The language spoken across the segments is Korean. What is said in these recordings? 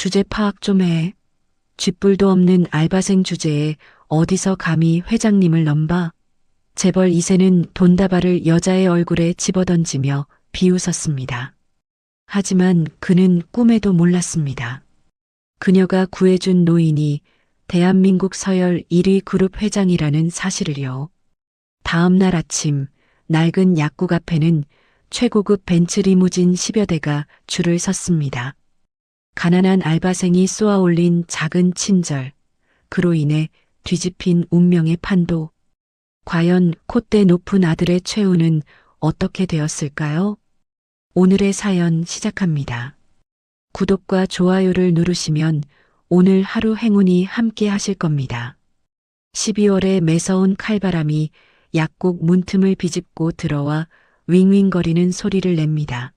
주제 파악 좀 해. 쥐뿔도 없는 알바생 주제에 어디서 감히 회장님을 넘봐. 재벌 2세는 돈다발을 여자의 얼굴에 집어던지며 비웃었습니다. 하지만 그는 꿈에도 몰랐습니다. 그녀가 구해준 노인이 대한민국 서열 1위 그룹 회장이라는 사실을요. 다음 날 아침 낡은 약국 앞에는 최고급 벤츠 리무진 10여 대가 줄을 섰습니다. 가난한 알바생이 쏘아올린 작은 친절, 그로 인해 뒤집힌 운명의 판도. 과연 콧대 높은 아들의 최후는 어떻게 되었을까요? 오늘의 사연 시작합니다. 구독과 좋아요를 누르시면 오늘 하루 행운이 함께 하실 겁니다. 12월의 매서운 칼바람이 약국 문틈을 비집고 들어와 윙윙거리는 소리를 냅니다.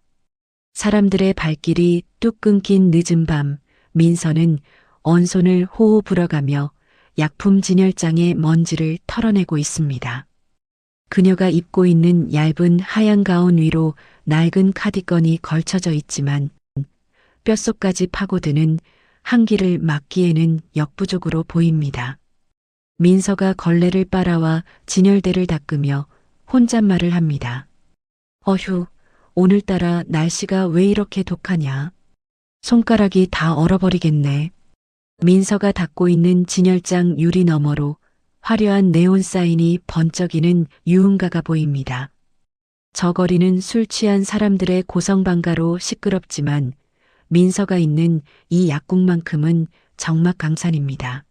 사람들의 발길이 뚝 끊긴 늦은 밤, 민서는 언손을 호호 불어가며 약품 진열장의 먼지를 털어내고 있습니다. 그녀가 입고 있는 얇은 하얀 가운 위로 낡은 카디건이 걸쳐져 있지만 뼛속까지 파고드는 한기를 막기에는 역부족으로 보입니다. 민서가 걸레를 빨아와 진열대를 닦으며 혼잣말을 합니다. 어휴, 오늘따라 날씨가 왜 이렇게 독하냐. 손가락이 다 얼어버리겠네. 민서가 닦고 있는 진열장 유리 너머로 화려한 네온 사인이 번쩍이는 유흥가가 보입니다. 저 거리는 술 취한 사람들의 고성방가로 시끄럽지만 민서가 있는 이 약국만큼은 적막강산입니다.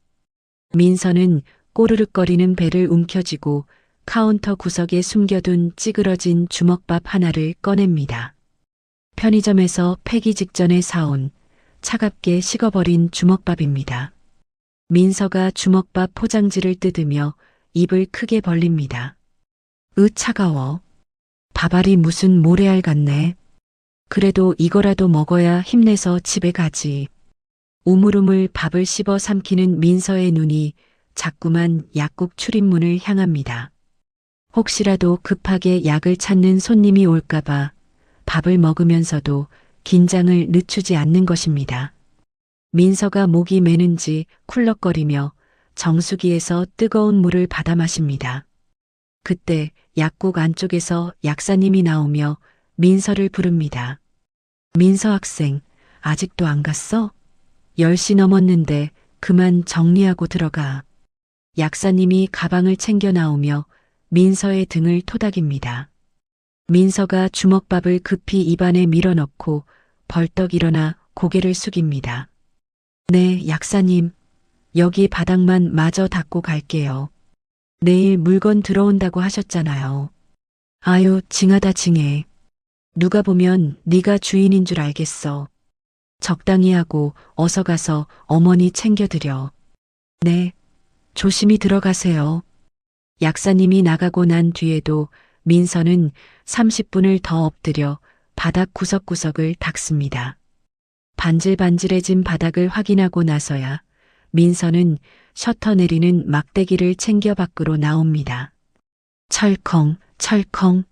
민서는 꼬르륵거리는 배를 움켜쥐고 카운터 구석에 숨겨둔 찌그러진 주먹밥 하나를 꺼냅니다. 편의점에서 폐기 직전에 사온 차갑게 식어버린 주먹밥입니다. 민서가 주먹밥 포장지를 뜯으며 입을 크게 벌립니다. 차가워. 밥알이 무슨 모래알 같네. 그래도 이거라도 먹어야 힘내서 집에 가지. 우물우물 밥을 씹어 삼키는 민서의 눈이 자꾸만 약국 출입문을 향합니다. 혹시라도 급하게 약을 찾는 손님이 올까봐 밥을 먹으면서도 긴장을 늦추지 않는 것입니다. 민서가 목이 메는지 쿨럭거리며 정수기에서 뜨거운 물을 받아 마십니다. 그때 약국 안쪽에서 약사님이 나오며 민서를 부릅니다. 민서 학생, 아직도 안 갔어? 10시 넘었는데 그만 정리하고 들어가. 약사님이 가방을 챙겨 나오며 민서의 등을 토닥입니다. 민서가 주먹밥을 급히 입안에 밀어넣고 벌떡 일어나 고개를 숙입니다. 네, 약사님. 여기 바닥만 마저 닦고 갈게요. 내일 물건 들어온다고 하셨잖아요. 아유, 징하다 징해. 누가 보면 네가 주인인 줄 알겠어. 적당히 하고 어서 가서 어머니 챙겨드려. 네, 조심히 들어가세요. 약사님이 나가고 난 뒤에도 민서는 30분을 더 엎드려 바닥 구석구석을 닦습니다. 반질반질해진 바닥을 확인하고 나서야 민서는 셔터 내리는 막대기를 챙겨 밖으로 나옵니다. 철컹, 철컹.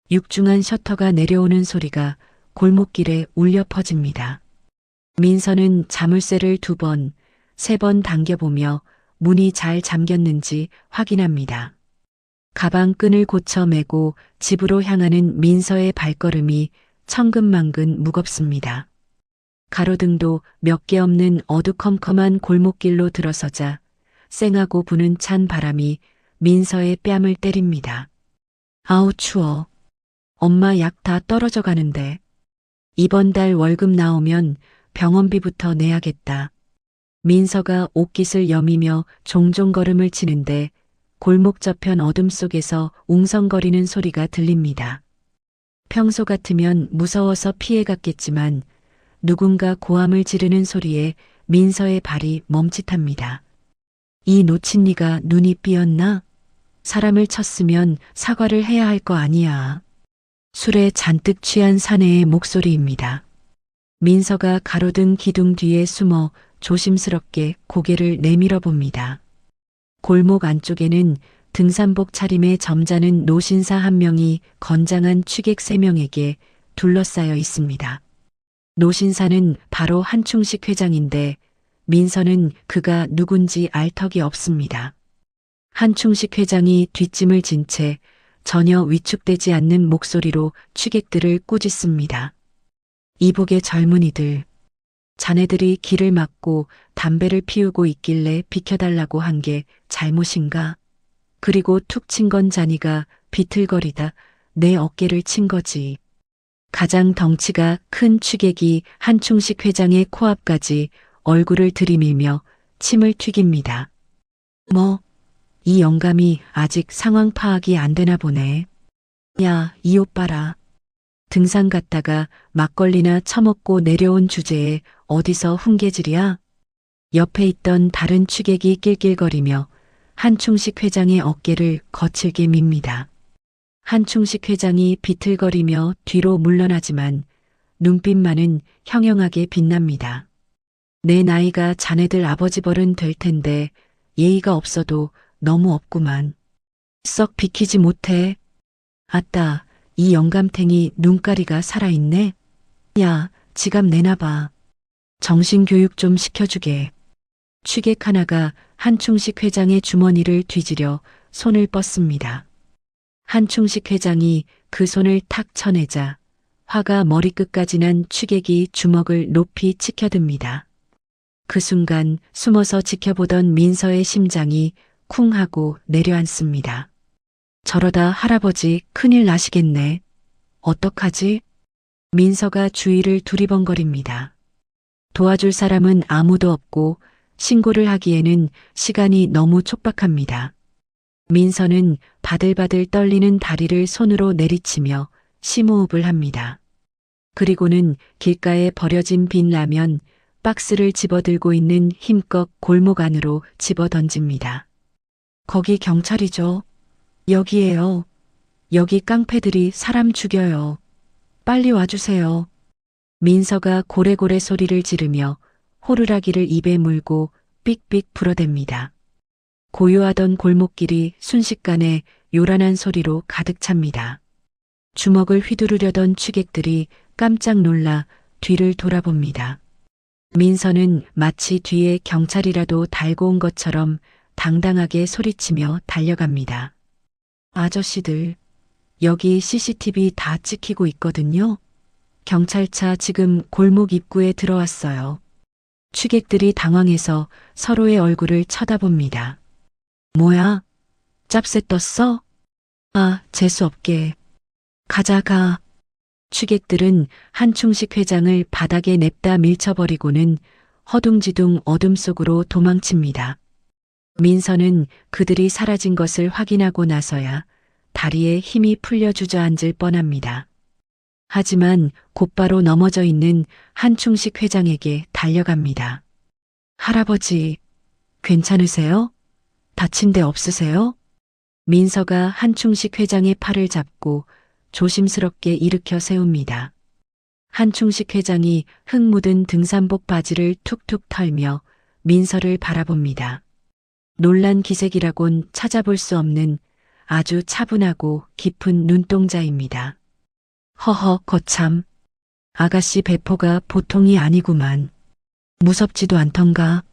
육중한 셔터가 내려오는 소리가 골목길에 울려 퍼집니다. 민서는 자물쇠를 2번, 3번 당겨보며 문이 잘 잠겼는지 확인합니다. 가방 끈을 고쳐 매고 집으로 향하는 민서의 발걸음이 천근만근 무겁습니다. 가로등도 몇 개 없는 어두컴컴한 골목길로 들어서자 쌩하고 부는 찬 바람이 민서의 뺨을 때립니다. 아우 추워. 엄마 약 다 떨어져 가는데. 이번 달 월급 나오면 병원비부터 내야겠다. 민서가 옷깃을 여미며 종종 걸음을 치는데 골목 저편 어둠 속에서 웅성거리는 소리가 들립니다. 평소 같으면 무서워서 피해갔겠지만 누군가 고함을 지르는 소리에 민서의 발이 멈칫합니다. 이 놓친 네가 눈이 삐었나? 사람을 쳤으면 사과를 해야 할 거 아니야. 술에 잔뜩 취한 사내의 목소리입니다. 민서가 가로등 기둥 뒤에 숨어 조심스럽게 고개를 내밀어 봅니다. 골목 안쪽에는 등산복 차림에 점잖은 노신사 한 명이 건장한 취객 3명에게 둘러싸여 있습니다. 노신사는 바로 한충식 회장인데 민서는 그가 누군지 알 턱이 없습니다. 한충식 회장이 뒷짐을 진 채 전혀 위축되지 않는 목소리로 취객들을 꾸짖습니다. 이북의 젊은이들, 자네들이 길을 막고 담배를 피우고 있길래 비켜달라고 한 게 잘못인가? 그리고 툭 친 건 자니가 비틀거리다 내 어깨를 친 거지. 가장 덩치가 큰 취객이 한충식 회장의 코앞까지 얼굴을 들이밀며 침을 튀깁니다. 이 영감이 아직 상황 파악이 안 되나 보네. 야, 이 옷 봐라. 등산 갔다가 막걸리나 처먹고 내려온 주제에 어디서 훈계질이야? 옆에 있던 다른 취객이 낄낄거리며 한충식 회장의 어깨를 거칠게 밉니다. 한충식 회장이 비틀거리며 뒤로 물러나지만 눈빛만은 형형하게 빛납니다. 내 나이가 자네들 아버지 벌은 될 텐데 예의가 없어도 너무 없구만. 썩 비키지 못해. 아따, 이 영감탱이 눈가리가 살아있네. 야, 지갑 내놔봐. 정신교육 좀 시켜주게. 취객 하나가 한충식 회장의 주머니를 뒤지려 손을 뻗습니다. 한충식 회장이 그 손을 탁 쳐내자 화가 머리끝까지 난 취객이 주먹을 높이 치켜듭니다. 그 순간 숨어서 지켜보던 민서의 심장이 쿵 하고 내려앉습니다. 저러다 할아버지 큰일 나시겠네. 어떡하지? 민서가 주위를 두리번거립니다. 도와줄 사람은 아무도 없고 신고를 하기에는 시간이 너무 촉박합니다. 민서는 바들바들 떨리는 다리를 손으로 내리치며 심호흡을 합니다. 그리고는 길가에 버려진 빈 라면 박스를 집어들고 있는 힘껏 골목 안으로 집어던집니다. 거기 경찰이죠. 여기에요. 여기 깡패들이 사람 죽여요. 빨리 와주세요. 민서가 고래고래 소리를 지르며 호루라기를 입에 물고 삑삑 불어댑니다. 고요하던 골목길이 순식간에 요란한 소리로 가득 찹니다. 주먹을 휘두르려던 취객들이 깜짝 놀라 뒤를 돌아봅니다. 민서는 마치 뒤에 경찰이라도 달고 온 것처럼 당당하게 소리치며 달려갑니다. 아저씨들, 여기 CCTV 다 찍히고 있거든요. 경찰차 지금 골목 입구에 들어왔어요. 취객들이 당황해서 서로의 얼굴을 쳐다봅니다. 뭐야? 짭새 떴어? 아, 재수없게. 가자. 취객들은 한충식 회장을 바닥에 냅다 밀쳐버리고는 허둥지둥 어둠 속으로 도망칩니다. 민서는 그들이 사라진 것을 확인하고 나서야 다리에 힘이 풀려 주저앉을 뻔합니다. 하지만 곧바로 넘어져 있는 한충식 회장에게 달려갑니다. 할아버지, 괜찮으세요? 다친 데 없으세요? 민서가 한충식 회장의 팔을 잡고 조심스럽게 일으켜 세웁니다. 한충식 회장이 흙 묻은 등산복 바지를 툭툭 털며 민서를 바라봅니다. 놀란 기색이라곤 찾아볼 수 없는 아주 차분하고 깊은 눈동자입니다. 허허, 거참. 아가씨 배포가 보통이 아니구만. 무섭지도 않던가.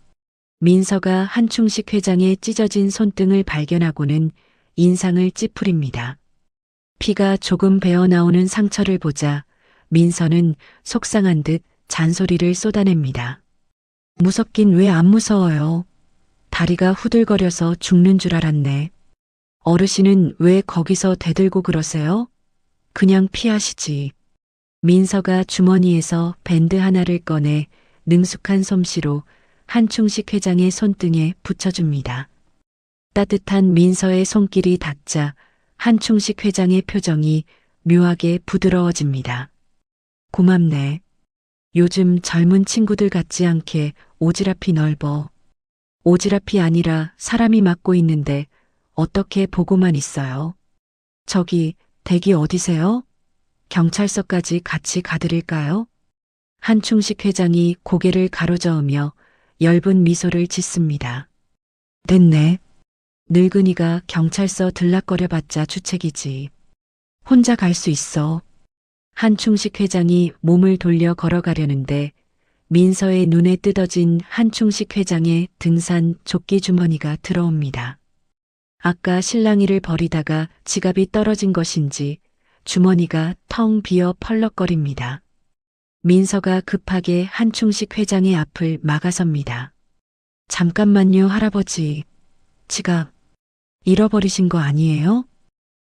민서가 한충식 회장의 찢어진 손등을 발견하고는 인상을 찌푸립니다. 피가 조금 배어나오는 상처를 보자 민서는 속상한 듯 잔소리를 쏟아냅니다. 무섭긴 왜 안 무서워요. 다리가 후들거려서 죽는 줄 알았네. 어르신은 왜 거기서 대들고 그러세요? 그냥 피하시지. 민서가 주머니에서 밴드 하나를 꺼내 능숙한 솜씨로 한충식 회장의 손등에 붙여줍니다. 따뜻한 민서의 손길이 닿자 한충식 회장의 표정이 묘하게 부드러워집니다. 고맙네. 요즘 젊은 친구들 같지 않게 오지랖이 넓어. 오지랖이 아니라 사람이 맡고 있는데 어떻게 보고만 있어요? 저기 댁이 어디세요? 경찰서까지 같이 가드릴까요? 한충식 회장이 고개를 가로저으며 엷은 미소를 짓습니다. 됐네. 늙은이가 경찰서 들락거려봤자 주책이지. 혼자 갈 수 있어. 한충식 회장이 몸을 돌려 걸어가려는데 민서의 눈에 뜯어진 한충식 회장의 등산 조끼 주머니가 들어옵니다. 아까 실랑이를 벌이다가 지갑이 떨어진 것인지 주머니가 텅 비어 펄럭거립니다. 민서가 급하게 한충식 회장의 앞을 막아섭니다. 잠깐만요, 할아버지. 지갑 잃어버리신 거 아니에요?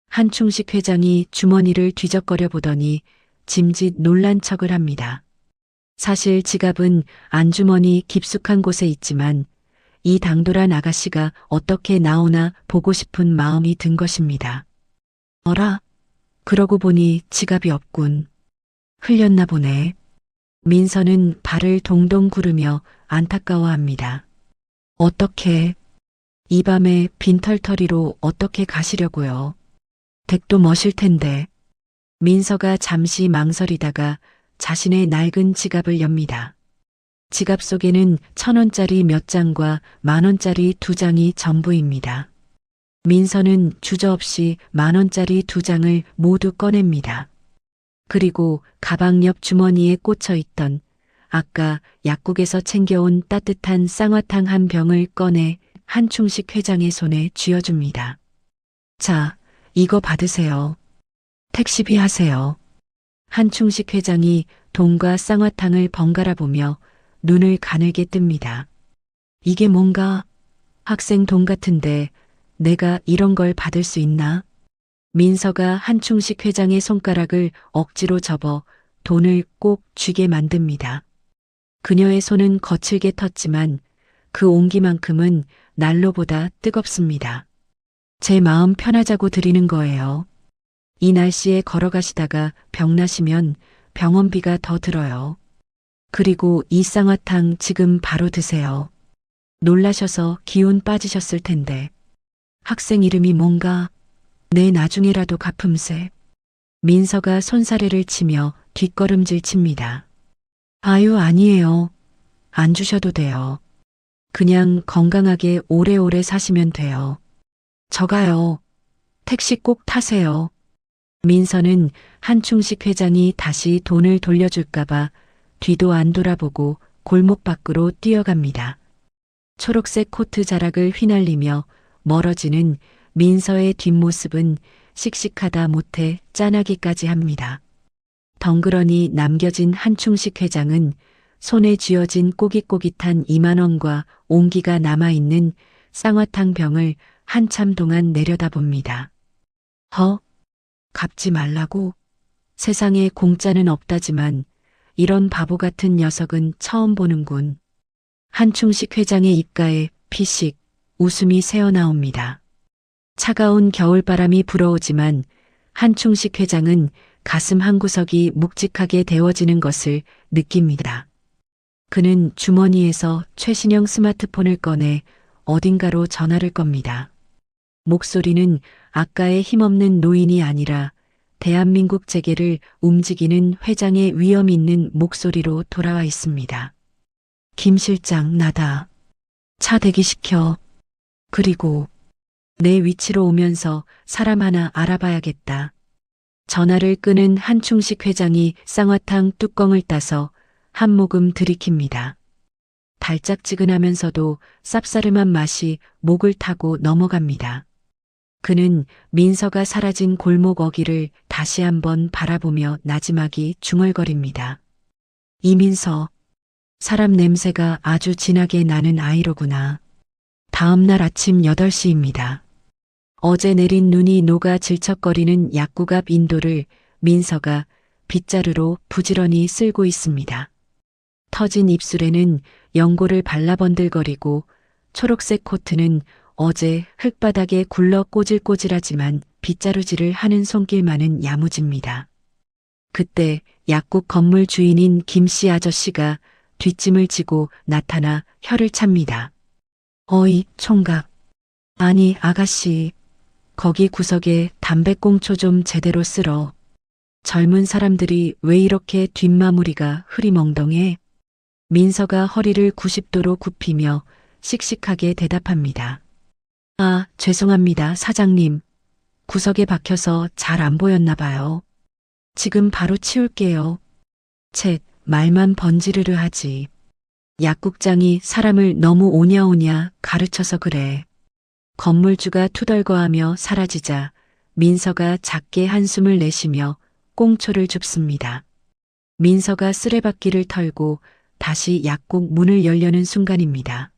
한충식 회장이 주머니를 뒤적거려 보더니 짐짓 놀란 척을 합니다. 사실 지갑은 안주머니 깊숙한 곳에 있지만 이 당돌한 아가씨가 어떻게 나오나 보고 싶은 마음이 든 것입니다. 어라? 그러고 보니 지갑이 없군. 흘렸나 보네. 민서는 발을 동동 구르며 안타까워합니다. 어떻게, 이 밤에 빈털터리로 어떻게 가시려고요? 댁도 머실 텐데. 민서가 잠시 망설이다가 자신의 낡은 지갑을 엽니다. 지갑 속에는 1,000원짜리 몇 장과 10,000원짜리 2장이 전부입니다. 민서는 주저없이 10,000원짜리 2장을 모두 꺼냅니다. 그리고 가방 옆 주머니에 꽂혀 있던 아까 약국에서 챙겨온 따뜻한 쌍화탕 한 병을 꺼내 한충식 회장의 손에 쥐어줍니다. 자, 이거 받으세요. 택시비 하세요. 한충식 회장이 돈과 쌍화탕을 번갈아 보며 눈을 가늘게 뜹니다. 이게 뭔가 학생 돈 같은데 내가 이런 걸 받을 수 있나? 민서가 한충식 회장의 손가락을 억지로 접어 돈을 꼭 쥐게 만듭니다. 그녀의 손은 거칠게 텄지만 그 온기만큼은 난로보다 뜨겁습니다. 제 마음 편하자고 드리는 거예요. 이 날씨에 걸어가시다가 병나시면 병원비가 더 들어요. 그리고 이 쌍화탕 지금 바로 드세요. 놀라셔서 기운 빠지셨을 텐데. 학생 이름이 뭔가 내 나중에라도 갚음세. 민서가 손사래를 치며 뒷걸음질 칩니다. 아유, 아니에요. 안 주셔도 돼요. 그냥 건강하게 오래오래 사시면 돼요. 저가요. 택시 꼭 타세요. 민서는 한충식 회장이 다시 돈을 돌려줄까봐 뒤도 안 돌아보고 골목 밖으로 뛰어갑니다. 초록색 코트 자락을 휘날리며 멀어지는 민서의 뒷모습은 씩씩하다 못해 짠하기까지 합니다. 덩그러니 남겨진 한충식 회장은 손에 쥐어진 꼬깃꼬깃한 20,000원과 온기가 남아있는 쌍화탕 병을 한참 동안 내려다봅니다. 갚지 말라고? 세상에 공짜는 없다지만 이런 바보 같은 녀석은 처음 보는군. 한충식 회장의 입가에 피식 웃음이 새어나옵니다. 차가운 겨울바람이 불어오지만 한충식 회장은 가슴 한구석이 묵직하게 데워지는 것을 느낍니다. 그는 주머니에서 최신형 스마트폰을 꺼내 어딘가로 전화를 겁니다. 목소리는 아까의 힘없는 노인이 아니라 대한민국 재계를 움직이는 회장의 위험 있는 목소리로 돌아와 있습니다. 김 실장, 나다. 차 대기시켜. 그리고 내 위치로 오면서 사람 하나 알아봐야겠다. 전화를 끄는 한충식 회장이 쌍화탕 뚜껑을 따서 한 모금 들이킵니다. 달짝지근하면서도 쌉싸름한 맛이 목을 타고 넘어갑니다. 그는 민서가 사라진 골목 어귀를 다시 한번 바라보며 나지막이 중얼거립니다. 이민서, 사람 냄새가 아주 진하게 나는 아이로구나. 다음 날 아침 8시입니다. 어제 내린 눈이 녹아 질척거리는 약국 앞 인도를 민서가 빗자루로 부지런히 쓸고 있습니다. 터진 입술에는 연고를 발라번들거리고 초록색 코트는 어제 흙바닥에 굴러 꼬질꼬질하지만 빗자루질을 하는 손길만은 야무집니다. 그때 약국 건물 주인인 김씨 아저씨가 뒷짐을 지고 나타나 혀를 찹니다. 어이, 총각. 아니, 아가씨. 거기 구석에 담배꽁초 좀 제대로 쓸어. 젊은 사람들이 왜 이렇게 뒷마무리가 흐리멍덩해? 민서가 허리를 90도로 굽히며 씩씩하게 대답합니다. 아, 죄송합니다, 사장님. 구석에 박혀서 잘 안 보였나 봐요. 지금 바로 치울게요. 쳇, 말만 번지르르 하지. 약국장이 사람을 너무 오냐오냐 가르쳐서 그래. 건물주가 투덜거하며 사라지자 민서가 작게 한숨을 내쉬며 꽁초를 줍습니다. 민서가 쓰레받기를 털고 다시 약국 문을 열려는 순간입니다.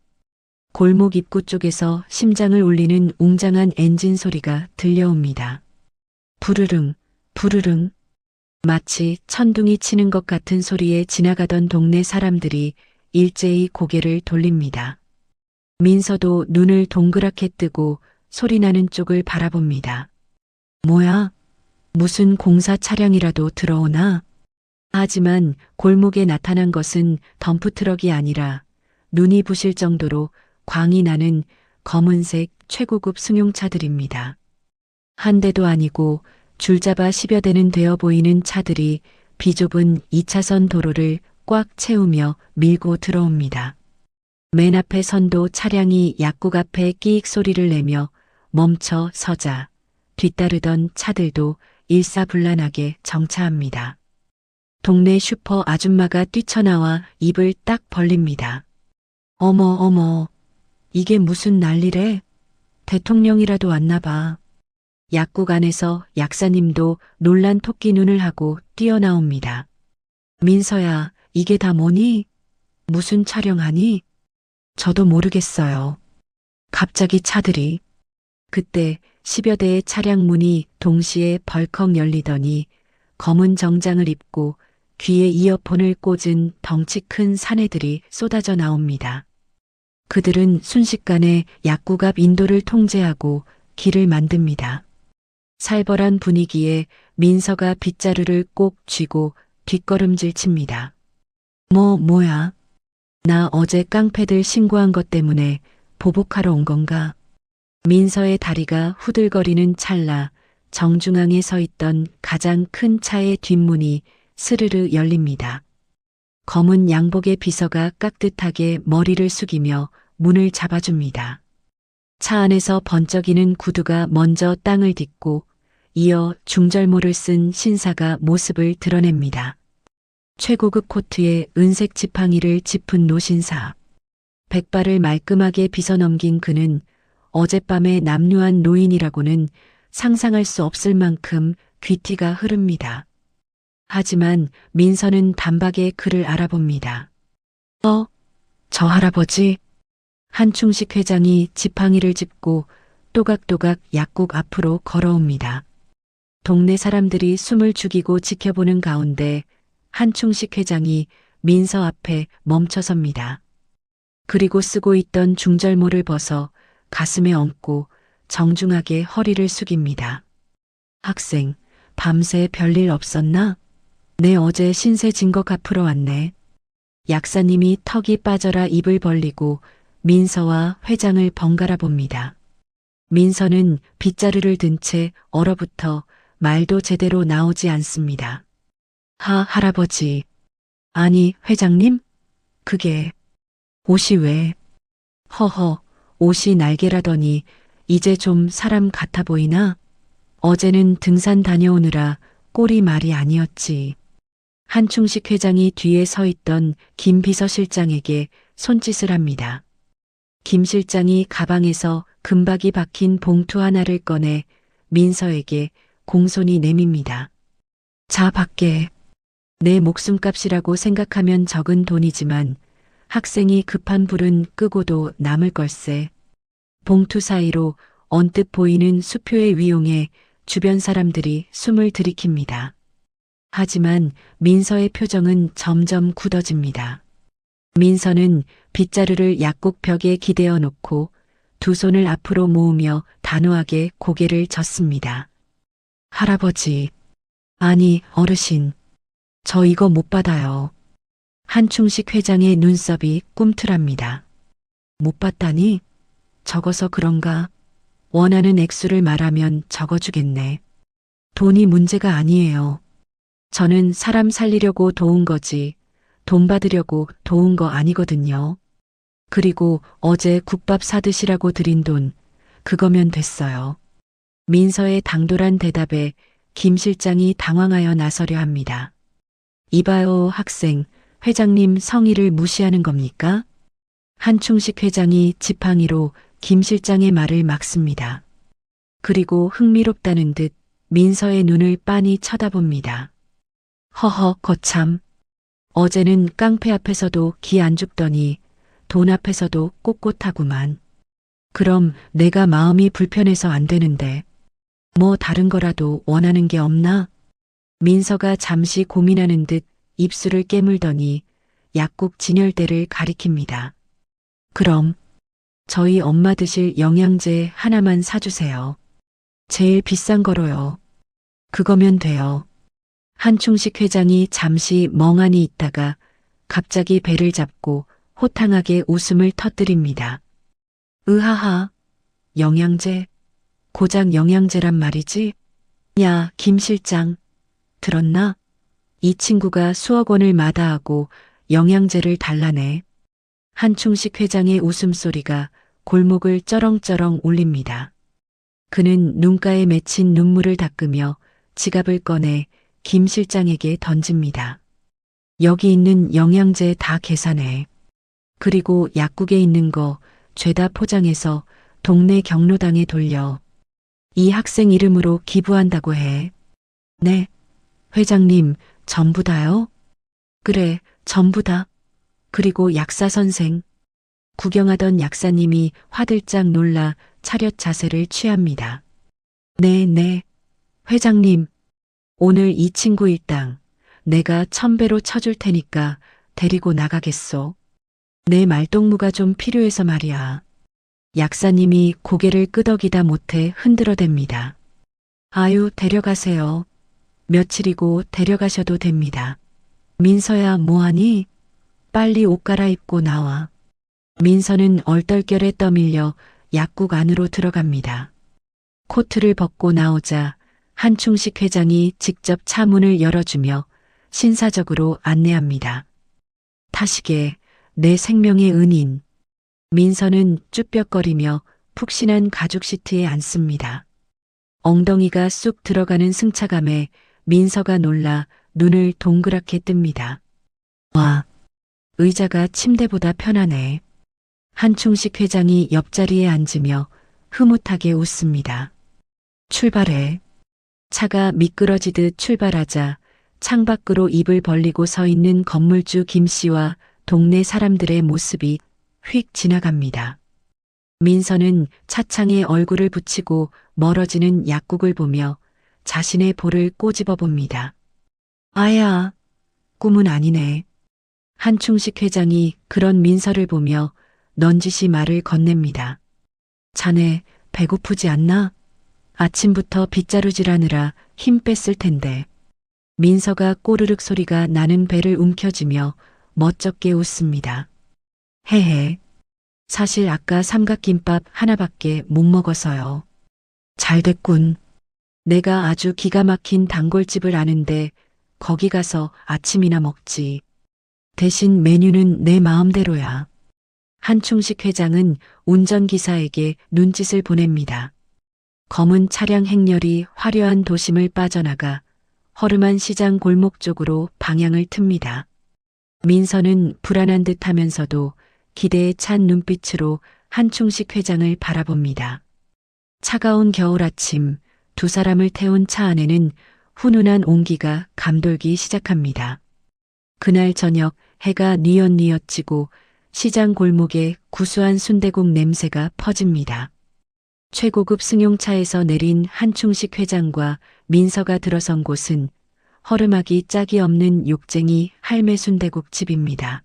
골목 입구 쪽에서 심장을 울리는 웅장한 엔진 소리가 들려옵니다. 부르릉, 부르릉. 마치 천둥이 치는 것 같은 소리에 지나가던 동네 사람들이 일제히 고개를 돌립니다. 민서도 눈을 동그랗게 뜨고 소리나는 쪽을 바라봅니다. 뭐야? 무슨 공사 차량이라도 들어오나? 하지만 골목에 나타난 것은 덤프트럭이 아니라 눈이 부실 정도로 광이 나는 검은색 최고급 승용차들입니다. 한 대도 아니고 줄잡아 10여 대는 되어 보이는 차들이 비좁은 2차선 도로를 꽉 채우며 밀고 들어옵니다. 맨 앞에 선도 차량이 약국 앞에 끼익 소리를 내며 멈춰 서자 뒤따르던 차들도 일사불란하게 정차합니다. 동네 슈퍼 아줌마가 뛰쳐나와 입을 딱 벌립니다. 어머 어머, 이게 무슨 난리래? 대통령이라도 왔나 봐. 약국 안에서 약사님도 놀란 토끼 눈을 하고 뛰어나옵니다. 민서야, 이게 다 뭐니? 무슨 촬영하니? 저도 모르겠어요. 갑자기 차들이. 그때 10여 대의 차량 문이 동시에 벌컥 열리더니 검은 정장을 입고 귀에 이어폰을 꽂은 덩치 큰 사내들이 쏟아져 나옵니다. 그들은 순식간에 약국 앞 인도를 통제하고 길을 만듭니다. 살벌한 분위기에 민서가 빗자루를 꼭 쥐고 뒷걸음질 칩니다. 뭐야? 나 어제 깡패들 신고한 것 때문에 보복하러 온 건가? 민서의 다리가 후들거리는 찰나 정중앙에 서 있던 가장 큰 차의 뒷문이 스르르 열립니다. 검은 양복의 비서가 깍듯하게 머리를 숙이며 문을 잡아줍니다. 차 안에서 번쩍이는 구두가 먼저 땅을 딛고 이어 중절모를 쓴 신사가 모습을 드러냅니다. 최고급 코트에 은색 지팡이를 짚은 노신사. 백발을 말끔하게 빗어넘긴 그는 어젯밤의 남루한 노인이라고는 상상할 수 없을 만큼 귀티가 흐릅니다. 하지만 민서는 단박에 그를 알아봅니다. 저 할아버지. 한충식 회장이 지팡이를 짚고 또각또각 약국 앞으로 걸어옵니다. 동네 사람들이 숨을 죽이고 지켜보는 가운데 한충식 회장이 민서 앞에 멈춰섭니다. 그리고 쓰고 있던 중절모를 벗어 가슴에 얹고 정중하게 허리를 숙입니다. 학생, 밤새 별일 없었나? 네, 어제 신세 진거 갚으러 왔네. 약사님이 턱이 빠져라 입을 벌리고 민서와 회장을 번갈아 봅니다. 민서는 빗자루를 든 채 얼어붙어 말도 제대로 나오지 않습니다. 할아버지. 아니, 회장님? 그게 옷이 왜? 허허, 옷이 날개라더니 이제 좀 사람 같아 보이나? 어제는 등산 다녀오느라 꼴이 말이 아니었지. 한충식 회장이 뒤에 서 있던 김 비서실장에게 손짓을 합니다. 김 실장이 가방에서 금박이 박힌 봉투 하나를 꺼내 민서에게 공손히 내밉니다. 자, 밖에. 내 목숨값이라고 생각하면 적은 돈이지만 학생이 급한 불은 끄고도 남을 걸세. 봉투 사이로 언뜻 보이는 수표의 위용에 주변 사람들이 숨을 들이킵니다. 하지만 민서의 표정은 점점 굳어집니다. 민서는 빗자루를 약국 벽에 기대어 놓고 두 손을 앞으로 모으며 단호하게 고개를 젓습니다. 할아버지. 아니, 어르신. 저 이거 못 받아요. 한충식 회장의 눈썹이 꿈틀합니다. 못 받다니? 적어서 그런가? 원하는 액수를 말하면 적어주겠네. 돈이 문제가 아니에요. 저는 사람 살리려고 도운 거지 돈 받으려고 도운 거 아니거든요. 그리고 어제 국밥 사드시라고 드린 돈, 그거면 됐어요. 민서의 당돌한 대답에 김 실장이 당황하여 나서려 합니다. 이봐요, 학생. 회장님 성의를 무시하는 겁니까? 한충식 회장이 지팡이로 김 실장의 말을 막습니다. 그리고 흥미롭다는 듯 민서의 눈을 빤히 쳐다봅니다. 허허, 거참. 어제는 깡패 앞에서도 기 안 죽더니 돈 앞에서도 꼿꼿하구만. 그럼 내가 마음이 불편해서 안 되는데 뭐 다른 거라도 원하는 게 없나? 민서가 잠시 고민하는 듯 입술을 깨물더니 약국 진열대를 가리킵니다. 그럼 저희 엄마 드실 영양제 하나만 사주세요. 제일 비싼 거로요. 그거면 돼요. 한충식 회장이 잠시 멍하니 있다가 갑자기 배를 잡고 호탕하게 웃음을 터뜨립니다. 으하하, 영양제, 고작 영양제란 말이지? 야, 김 실장, 들었나? 이 친구가 수억 원을 마다하고 영양제를 달라네. 한충식 회장의 웃음소리가 골목을 쩌렁쩌렁 울립니다. 그는 눈가에 맺힌 눈물을 닦으며 지갑을 꺼내 김 실장에게 던집니다. 여기 있는 영양제 다 계산해. 그리고 약국에 있는 거 죄다 포장해서 동네 경로당에 돌려. 이 학생 이름으로 기부한다고 해. 네. 회장님, 전부 다요? 그래, 전부 다. 그리고 약사 선생. 구경하던 약사님이 화들짝 놀라 차렷 자세를 취합니다. 네. 회장님, 오늘 이 친구 일당 내가 1000배로 쳐줄 테니까 데리고 나가겠소. 내 말동무가 좀 필요해서 말이야. 약사님이 고개를 끄덕이다 못해 흔들어댑니다. 아유, 데려가세요. 며칠이고 데려가셔도 됩니다. 민서야, 뭐하니? 빨리 옷 갈아입고 나와. 민서는 얼떨결에 떠밀려 약국 안으로 들어갑니다. 코트를 벗고 나오자 한충식 회장이 직접 차 문을 열어주며 신사적으로 안내합니다. 타시게, 내 생명의 은인. 민서는 쭈뼛거리며 푹신한 가죽 시트에 앉습니다. 엉덩이가 쑥 들어가는 승차감에 민서가 놀라 눈을 동그랗게 뜹니다. 와, 의자가 침대보다 편하네. 한충식 회장이 옆자리에 앉으며 흐뭇하게 웃습니다. 출발해. 차가 미끄러지듯 출발하자 창밖으로 입을 벌리고 서 있는 건물주 김 씨와 동네 사람들의 모습이 휙 지나갑니다. 민서는 차창에 얼굴을 붙이고 멀어지는 약국을 보며 자신의 볼을 꼬집어 봅니다. 아야, 꿈은 아니네. 한충식 회장이 그런 민서를 보며 넌지시 말을 건넵니다. 자네 배고프지 않나? 아침부터 빗자루질하느라 힘 뺐을 텐데. 민서가 꼬르륵 소리가 나는 배를 움켜쥐며 멋쩍게 웃습니다. 헤헤. 사실 아까 삼각김밥 하나밖에 못 먹어서요. 잘 됐군. 내가 아주 기가 막힌 단골집을 아는데 거기 가서 아침이나 먹지. 대신 메뉴는 내 마음대로야. 한충식 회장은 운전기사에게 눈짓을 보냅니다. 검은 차량 행렬이 화려한 도심을 빠져나가 허름한 시장 골목 쪽으로 방향을 틉니다. 민서는 불안한 듯 하면서도 기대에 찬 눈빛으로 한충식 회장을 바라봅니다. 차가운 겨울 아침 두 사람을 태운 차 안에는 훈훈한 온기가 감돌기 시작합니다. 그날 저녁 해가 뉘엿뉘엿 지고 시장 골목에 구수한 순대국 냄새가 퍼집니다. 최고급 승용차에서 내린 한충식 회장과 민서가 들어선 곳은 허름하기 짝이 없는 욕쟁이 할매 순대국 집입니다.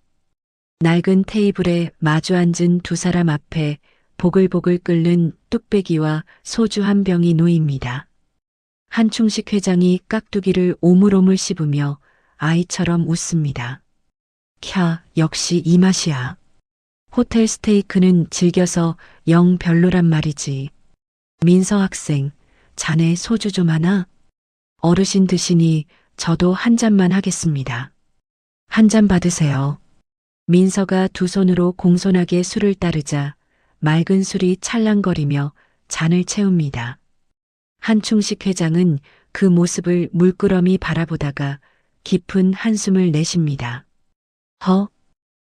낡은 테이블에 마주 앉은 두 사람 앞에 보글보글 끓는 뚝배기와 소주 한 병이 놓입니다. 한충식 회장이 깍두기를 오물오물 씹으며 아이처럼 웃습니다. 캬, 역시 이 맛이야. 호텔 스테이크는 질겨서 영 별로란 말이지. 민서 학생, 자네 소주 좀 하나? 어르신 드시니 저도 한 잔만 하겠습니다. 한 잔 받으세요. 민서가 두 손으로 공손하게 술을 따르자 맑은 술이 찰랑거리며 잔을 채웁니다. 한충식 회장은 그 모습을 물끄러미 바라보다가 깊은 한숨을 내쉽니다.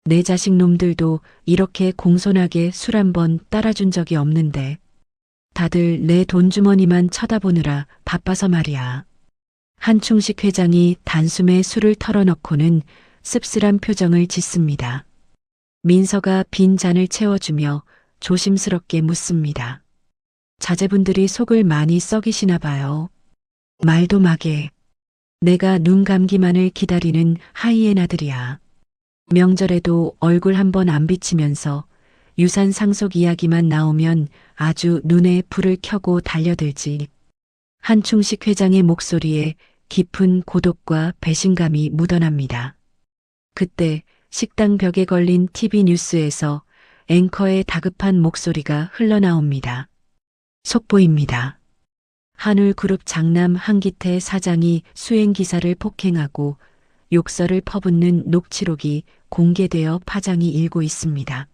내 자식 놈들도 이렇게 공손하게 술 한 번 따라준 적이 없는데 다들 내 돈주머니만 쳐다보느라 바빠서 말이야. 한충식 회장이 단숨에 술을 털어넣고는 씁쓸한 표정을 짓습니다. 민서가 빈 잔을 채워주며 조심스럽게 묻습니다. 자제분들이 속을 많이 썩이시나 봐요. 말도 마게. 내가 눈 감기만을 기다리는 하이에나들이야. 명절에도 얼굴 한번 안 비치면서 유산 상속 이야기만 나오면 아주 눈에 불을 켜고 달려들지. 한충식 회장의 목소리에 깊은 고독과 배신감이 묻어납니다. 그때 식당 벽에 걸린 TV 뉴스에서 앵커의 다급한 목소리가 흘러나옵니다. 속보입니다. 한울그룹 장남 한기태 사장이 수행기사를 폭행하고 욕설을 퍼붓는 녹취록이 공개되어 파장이 일고 있습니다.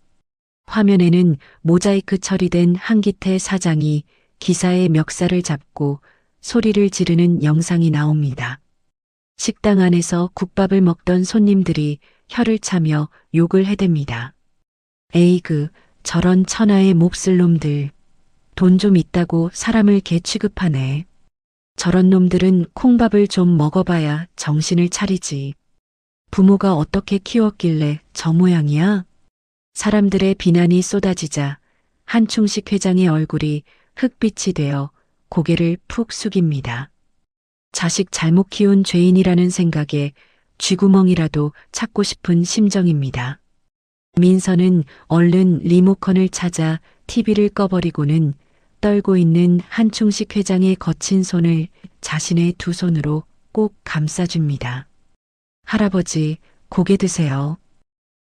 화면에는 모자이크 처리된 한기태 사장이 기사의 멱살을 잡고 소리를 지르는 영상이 나옵니다. 식당 안에서 국밥을 먹던 손님들이 혀를 차며 욕을 해댑니다. 에이그, 저런 천하의 몹쓸 놈들. 돈 좀 있다고 사람을 개 취급하네. 저런 놈들은 콩밥을 좀 먹어봐야 정신을 차리지. 부모가 어떻게 키웠길래 저 모양이야? 사람들의 비난이 쏟아지자 한충식 회장의 얼굴이 흑빛이 되어 고개를 푹 숙입니다. 자식 잘못 키운 죄인이라는 생각에 쥐구멍이라도 찾고 싶은 심정입니다. 민서는 얼른 리모컨을 찾아 TV를 꺼버리고는 떨고 있는 한충식 회장의 거친 손을 자신의 두 손으로 꼭 감싸줍니다. 할아버지, 고개 드세요.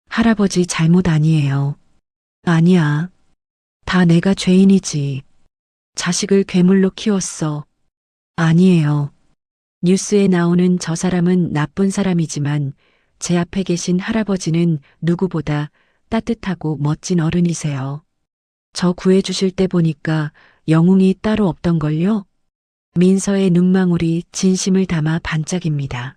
할아버지 잘못 아니에요. 아니야. 다 내가 죄인이지. 자식을 괴물로 키웠어. 아니에요. 뉴스에 나오는 저 사람은 나쁜 사람이지만 제 앞에 계신 할아버지는 누구보다 따뜻하고 멋진 어른이세요. 저 구해주실 때 보니까 영웅이 따로 없던걸요? 민서의 눈망울이 진심을 담아 반짝입니다.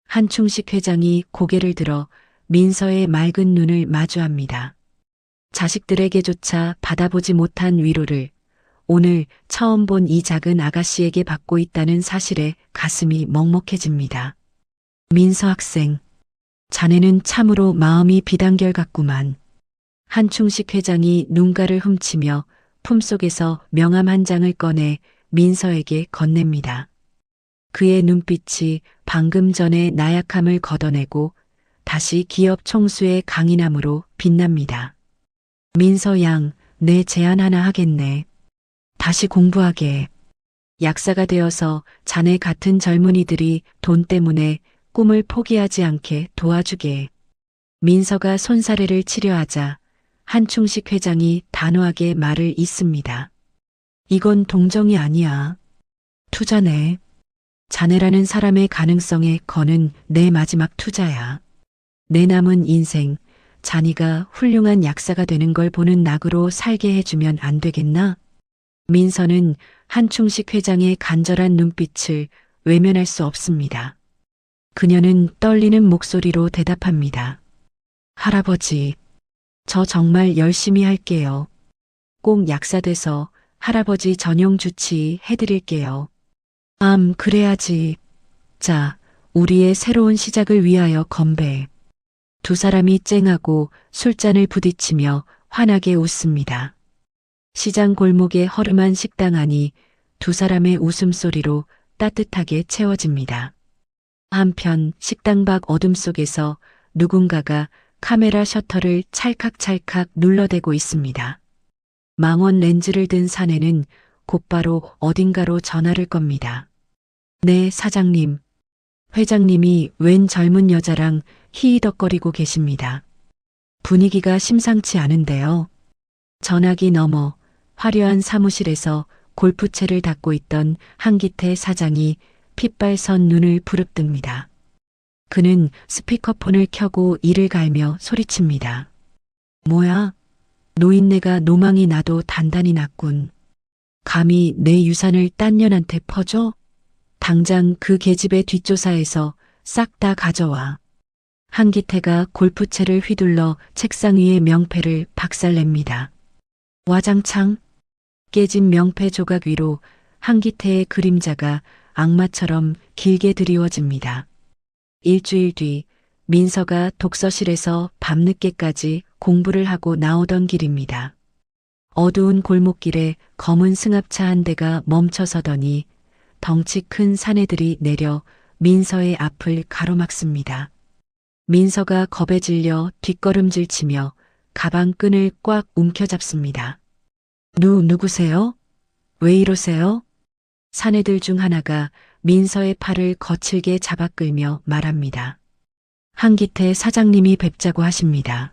한충식 회장이 고개를 들어 민서의 맑은 눈을 마주합니다. 자식들에게조차 받아보지 못한 위로를 오늘 처음 본 이 작은 아가씨에게 받고 있다는 사실에 가슴이 먹먹해집니다. 민서 학생, 자네는 참으로 마음이 비단결 같구만. 한충식 회장이 눈가를 훔치며 품속에서 명함 한 장을 꺼내 민서에게 건넵니다. 그의 눈빛이 방금 전의 나약함을 걷어내고 다시 기업 총수의 강인함으로 빛납니다. 민서 양, 내 제안 하나 하겠네. 다시 공부하게. 약사가 되어서 자네 같은 젊은이들이 돈 때문에 꿈을 포기하지 않게 도와주게. 민서가 손사래를 치려하자 한충식 회장이 단호하게 말을 잇습니다. 이건 동정이 아니야. 투자네. 자네라는 사람의 가능성에 거는 내 마지막 투자야. 내 남은 인생, 자네가 훌륭한 약사가 되는 걸 보는 낙으로 살게 해주면 안 되겠나? 민서는 한충식 회장의 간절한 눈빛을 외면할 수 없습니다. 그녀는 떨리는 목소리로 대답합니다. 할아버지, 저 정말 열심히 할게요. 꼭 약사 돼서 할아버지 전용 주치 해드릴게요. 그래야지. 자, 우리의 새로운 시작을 위하여 건배. 두 사람이 쨍하고 술잔을 부딪히며 환하게 웃습니다. 시장 골목의 허름한 식당 안이 두 사람의 웃음소리로 따뜻하게 채워집니다. 한편 식당 밖 어둠 속에서 누군가가 카메라 셔터를 찰칵찰칵 눌러대고 있습니다. 망원 렌즈를 든 사내는 곧바로 어딘가로 전화를 겁니다. 네, 사장님. 회장님이 웬 젊은 여자랑 히히덕거리고 계십니다. 분위기가 심상치 않은데요. 전화기 너머 화려한 사무실에서 골프채를 닦고 있던 한기태 사장이 핏발선 눈을 부릅뜹니다. 그는 스피커폰을 켜고 이를 갈며 소리칩니다. 뭐야? 노인네가 노망이 나도 단단히 났군. 감히 내 유산을 딴 년한테 퍼줘? 당장 그 계집애 뒷조사에서 싹 다 가져와. 한기태가 골프채를 휘둘러 책상 위의 명패를 박살냅니다. 와장창 깨진 명패 조각 위로 한기태의 그림자가 악마처럼 길게 드리워집니다. 일주일 뒤 민서가 독서실에서 밤늦게까지 공부를 하고 나오던 길입니다. 어두운 골목길에 검은 승합차 한 대가 멈춰서더니 덩치 큰 사내들이 내려 민서의 앞을 가로막습니다. 민서가 겁에 질려 뒷걸음질 치며 가방 끈을 꽉 움켜잡습니다. 누구세요? 왜 이러세요? 사내들 중 하나가 민서의 팔을 거칠게 잡아 끌며 말합니다. 한기태 사장님이 뵙자고 하십니다.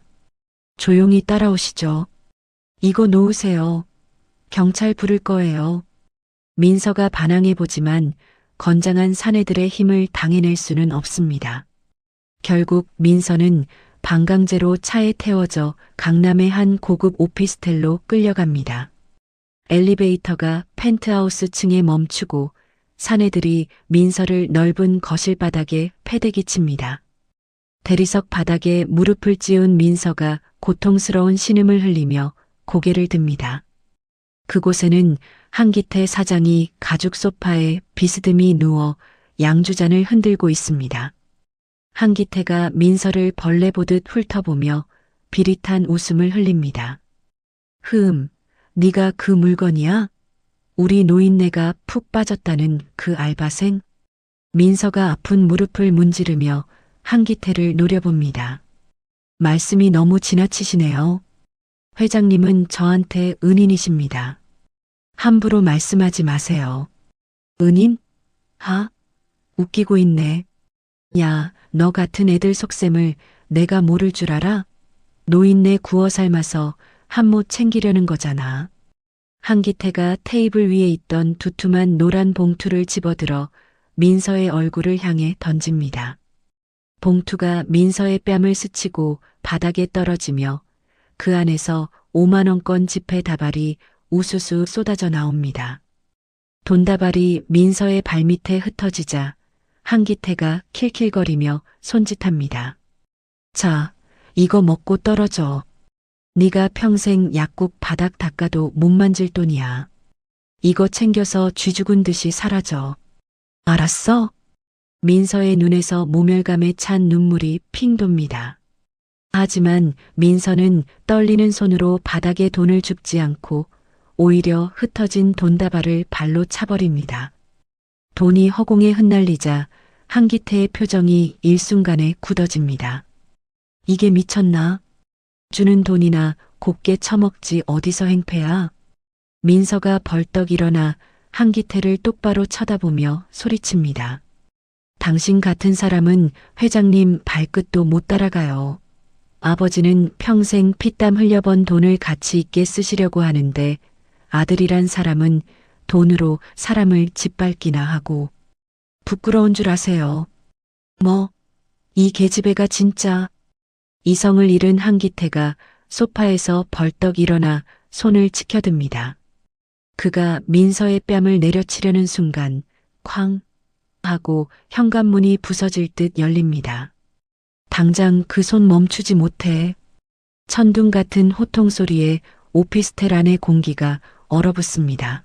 조용히 따라오시죠. 이거 놓으세요. 경찰 부를 거예요. 민서가 반항해 보지만 건장한 사내들의 힘을 당해낼 수는 없습니다. 결국 민서는 방강제로 차에 태워져 강남의 한 고급 오피스텔로 끌려갑니다. 엘리베이터가 펜트하우스 층에 멈추고 사내들이 민서를 넓은 거실 바닥에 패대기 칩니다. 대리석 바닥에 무릎을 찌운 민서가 고통스러운 신음을 흘리며 고개를 듭니다. 그곳에는 한기태 사장이 가죽 소파에 비스듬히 누워 양주잔을 흔들고 있습니다. 한기태가 민서를 벌레 보듯 훑어보며 비릿한 웃음을 흘립니다. 네가 그 물건이야? 우리 노인네가 푹 빠졌다는 그 알바생? 민서가 아픈 무릎을 문지르며 한기태를 노려봅니다. 말씀이 너무 지나치시네요. 회장님은 저한테 은인이십니다. 함부로 말씀하지 마세요. 은인? 웃기고 있네. 야, 너 같은 애들 속셈을 내가 모를 줄 알아? 노인네 구워 삶아서 한몫 챙기려는 거잖아. 한기태가 테이블 위에 있던 두툼한 노란 봉투를 집어들어 민서의 얼굴을 향해 던집니다. 봉투가 민서의 뺨을 스치고 바닥에 떨어지며 그 안에서 5만 원권 지폐 다발이 우수수 쏟아져 나옵니다. 돈다발이 민서의 발밑에 흩어지자 한기태가 킬킬거리며 손짓합니다. 자, 이거 먹고 떨어져. 네가 평생 약국 바닥 닦아도 못 만질 돈이야. 이거 챙겨서 쥐 죽은 듯이 사라져. 알았어? 민서의 눈에서 모멸감에 찬 눈물이 핑 돕니다. 하지만 민서는 떨리는 손으로 바닥에 돈을 줍지 않고 오히려 흩어진 돈다발을 발로 차버립니다. 돈이 허공에 흩날리자 한기태의 표정이 일순간에 굳어집니다. 이게 미쳤나? 주는 돈이나 곱게 처먹지 어디서 행패야? 민서가 벌떡 일어나 한기태를 똑바로 쳐다보며 소리칩니다. 당신 같은 사람은 회장님 발끝도 못 따라가요. 아버지는 평생 피땀 흘려번 돈을 가치 있게 쓰시려고 하는데 아들이란 사람은 돈으로 사람을 짓밟기나 하고 부끄러운 줄 아세요. 이 계집애가 진짜. 이성을 잃은 한기태가 소파에서 벌떡 일어나 손을 치켜듭니다. 그가 민서의 뺨을 내려치려는 순간 쾅 하고 현관문이 부서질 듯 열립니다. 당장 그 손 멈추지 못해. 천둥 같은 호통 소리에 오피스텔 안의 공기가 얼어붙습니다.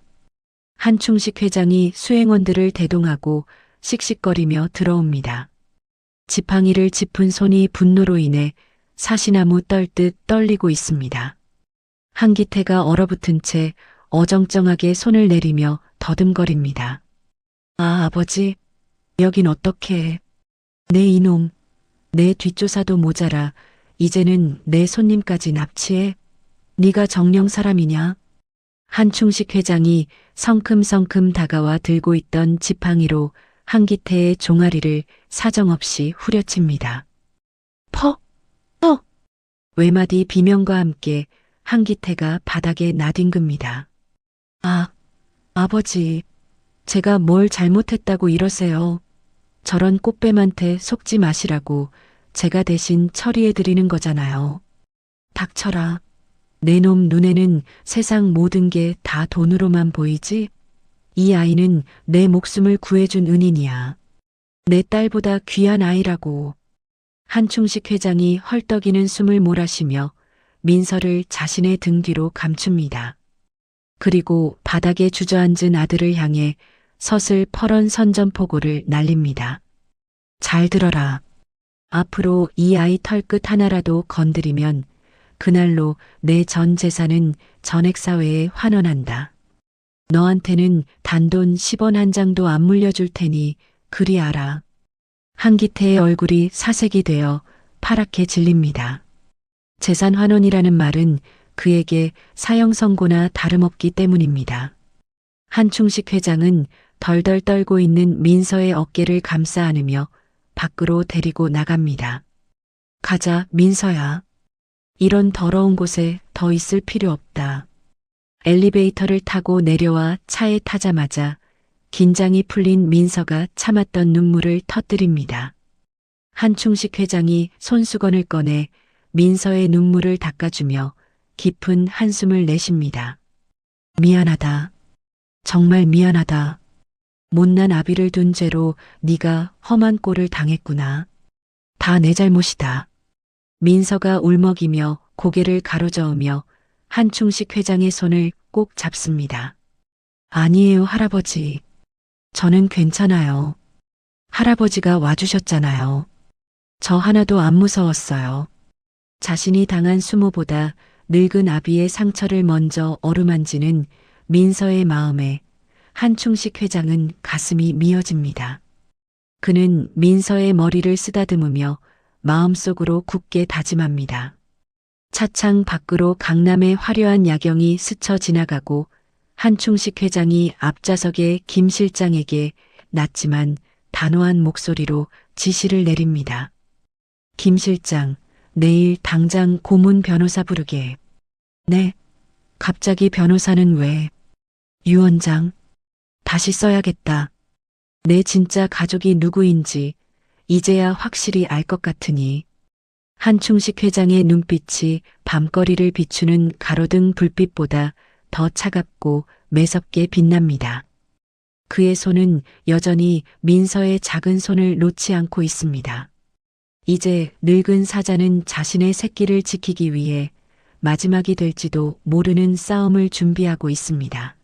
한충식 회장이 수행원들을 대동하고 씩씩거리며 들어옵니다. 지팡이를 짚은 손이 분노로 인해 사시나무 떨듯 떨리고 있습니다. 한기태가 얼어붙은 채 어정쩡하게 손을 내리며 더듬거립니다. 아버지, 여긴 어떻게. 내 이놈, 내 뒷조사도 모자라 이제는 내 손님까지 납치해? 네가 정령 사람이냐? 한충식 회장이 성큼성큼 다가와 들고 있던 지팡이로 한기태의 종아리를 사정없이 후려칩니다. 외마디 비명과 함께 한기태가 바닥에 나뒹굽니다. 아버지, 제가 뭘 잘못했다고 이러세요. 저런 꽃뱀한테 속지 마시라고 제가 대신 처리해드리는 거잖아요. 닥쳐라. 내 놈 눈에는 세상 모든 게 다 돈으로만 보이지? 이 아이는 내 목숨을 구해준 은인이야. 내 딸보다 귀한 아이라고. 한충식 회장이 헐떡이는 숨을 몰아쉬며 민서를 자신의 등 뒤로 감춥니다. 그리고 바닥에 주저앉은 아들을 향해 서슬퍼런 선전포고를 날립니다. 잘 들어라. 앞으로 이 아이 털끝 하나라도 건드리면 그날로 내 전 재산은 전액사회에 환원한다. 너한테는 단돈 10원 한 장도 안 물려줄 테니 그리 알아. 한기태의 얼굴이 사색이 되어 파랗게 질립니다. 재산 환원이라는 말은 그에게 사형 선고나 다름없기 때문입니다. 한충식 회장은 덜덜 떨고 있는 민서의 어깨를 감싸 안으며 밖으로 데리고 나갑니다. 가자, 민서야. 이런 더러운 곳에 더 있을 필요 없다. 엘리베이터를 타고 내려와 차에 타자마자 긴장이 풀린 민서가 참았던 눈물을 터뜨립니다. 한충식 회장이 손수건을 꺼내 민서의 눈물을 닦아주며 깊은 한숨을 내쉽니다. 미안하다. 정말 미안하다. 못난 아비를 둔 죄로 네가 험한 꼴을 당했구나. 다 내 잘못이다. 민서가 울먹이며 고개를 가로저으며 한충식 회장의 손을 꼭 잡습니다. 아니에요, 할아버지. 저는 괜찮아요. 할아버지가 와주셨잖아요. 저 하나도 안 무서웠어요. 자신이 당한 수모보다 늙은 아비의 상처를 먼저 어루만지는 민서의 마음에 한충식 회장은 가슴이 미어집니다. 그는 민서의 머리를 쓰다듬으며 마음속으로 굳게 다짐합니다. 차창 밖으로 강남의 화려한 야경이 스쳐 지나가고 한충식 회장이 앞좌석의 김 실장에게 낮지만 단호한 목소리로 지시를 내립니다. 김 실장, 내일 당장 고문 변호사 부르게. 네. 갑자기 변호사는 왜? 유 원장. 다시 써야겠다. 내 진짜 가족이 누구인지 이제야 확실히 알 것 같으니. 한충식 회장의 눈빛이 밤거리를 비추는 가로등 불빛보다 더 차갑고 매섭게 빛납니다. 그의 손은 여전히 민서의 작은 손을 놓지 않고 있습니다. 이제 늙은 사자는 자신의 새끼를 지키기 위해 마지막이 될지도 모르는 싸움을 준비하고 있습니다.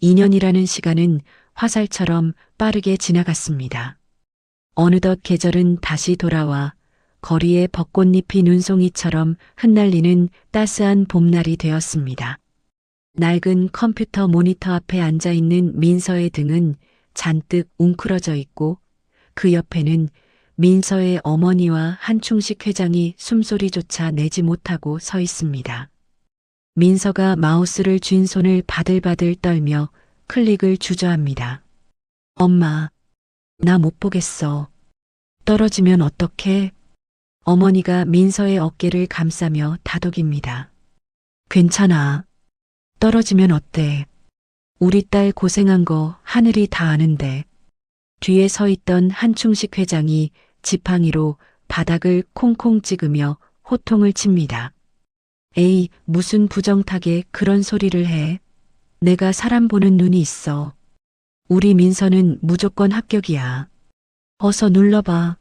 2년이라는 시간은 화살처럼 빠르게 지나갔습니다. 어느덧 계절은 다시 돌아와 거리에 벚꽃잎이 눈송이처럼 흩날리는 따스한 봄날이 되었습니다. 낡은 컴퓨터 모니터 앞에 앉아있는 민서의 등은 잔뜩 웅크러져 있고 그 옆에는 민서의 어머니와 한충식 회장이 숨소리조차 내지 못하고 서 있습니다. 민서가 마우스를 쥔 손을 바들바들 떨며 클릭을 주저합니다. 엄마, 나 못 보겠어. 떨어지면 어떡해? 어머니가 민서의 어깨를 감싸며 다독입니다. 괜찮아. 떨어지면 어때? 우리 딸 고생한 거 하늘이 다 아는데. 뒤에 서 있던 한충식 회장이 지팡이로 바닥을 콩콩 찍으며 호통을 칩니다. 에이, 무슨 부정타게 그런 소리를 해. 내가 사람 보는 눈이 있어. 우리 민서는 무조건 합격이야. 어서 눌러봐.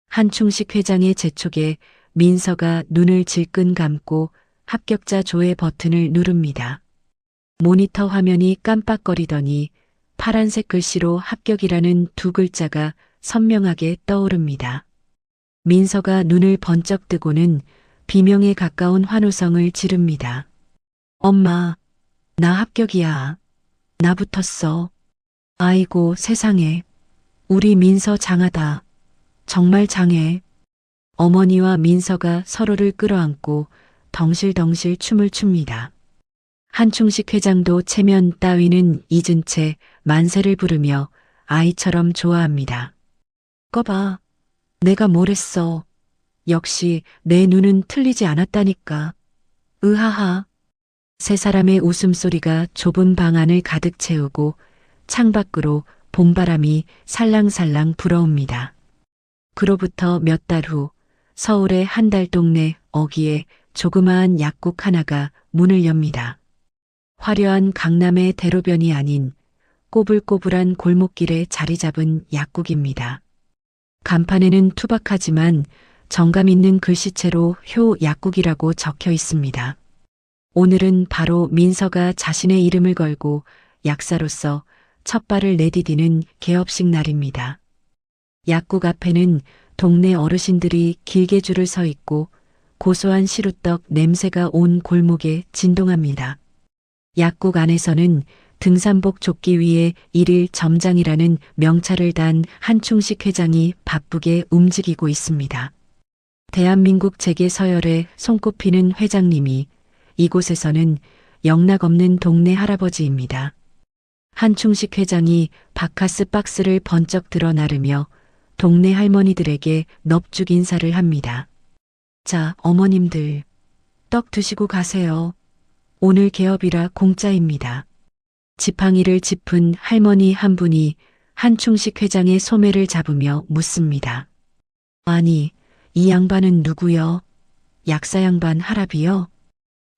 한충식 회장의 재촉에 민서가 눈을 질끈 감고 합격자 조회 버튼을 누릅니다. 모니터 화면이 깜빡거리더니 파란색 글씨로 합격이라는 두 글자가 선명하게 떠오릅니다. 민서가 눈을 번쩍 뜨고는 비명에 가까운 환호성을 지릅니다. 엄마, 나 합격이야. 나 붙었어. 아이고 세상에. 우리 민서 장하다. 정말 장해. 어머니와 민서가 서로를 끌어안고 덩실덩실 춤을 춥니다. 한충식 회장도 체면 따위는 잊은 채 만세를 부르며 아이처럼 좋아합니다. 꺼봐. 내가 뭘 했어. 역시 내 눈은 틀리지 않았다니까. 으하하. 세 사람의 웃음소리가 좁은 방 안을 가득 채우고 창밖으로 봄바람이 살랑살랑 불어옵니다. 그로부터 몇 달 후 서울의 한 달 동네 어귀에 조그마한 약국 하나가 문을 엽니다. 화려한 강남의 대로변이 아닌 꼬불꼬불한 골목길에 자리 잡은 약국입니다. 간판에는 투박하지만 정감 있는 글씨체로 효 약국이라고 적혀 있습니다. 오늘은 바로 민서가 자신의 이름을 걸고 약사로서 첫 발을 내디디는 개업식 날입니다. 약국 앞에는 동네 어르신들이 길게 줄을 서 있고 고소한 시루떡 냄새가 온 골목에 진동합니다. 약국 안에서는 등산복 조끼 위에 일일 점장이라는 명찰을 단 한충식 회장이 바쁘게 움직이고 있습니다. 대한민국 재계 서열에 손꼽히는 회장님이 이곳에서는 영락없는 동네 할아버지입니다. 한충식 회장이 바카스 박스를 번쩍 들어 나르며 동네 할머니들에게 넙죽 인사를 합니다. 자, 어머님들, 떡 드시고 가세요. 오늘 개업이라 공짜입니다. 지팡이를 짚은 할머니 한 분이 한충식 회장의 소매를 잡으며 묻습니다. 아니, 이 양반은 누구요? 약사 양반 할아비요?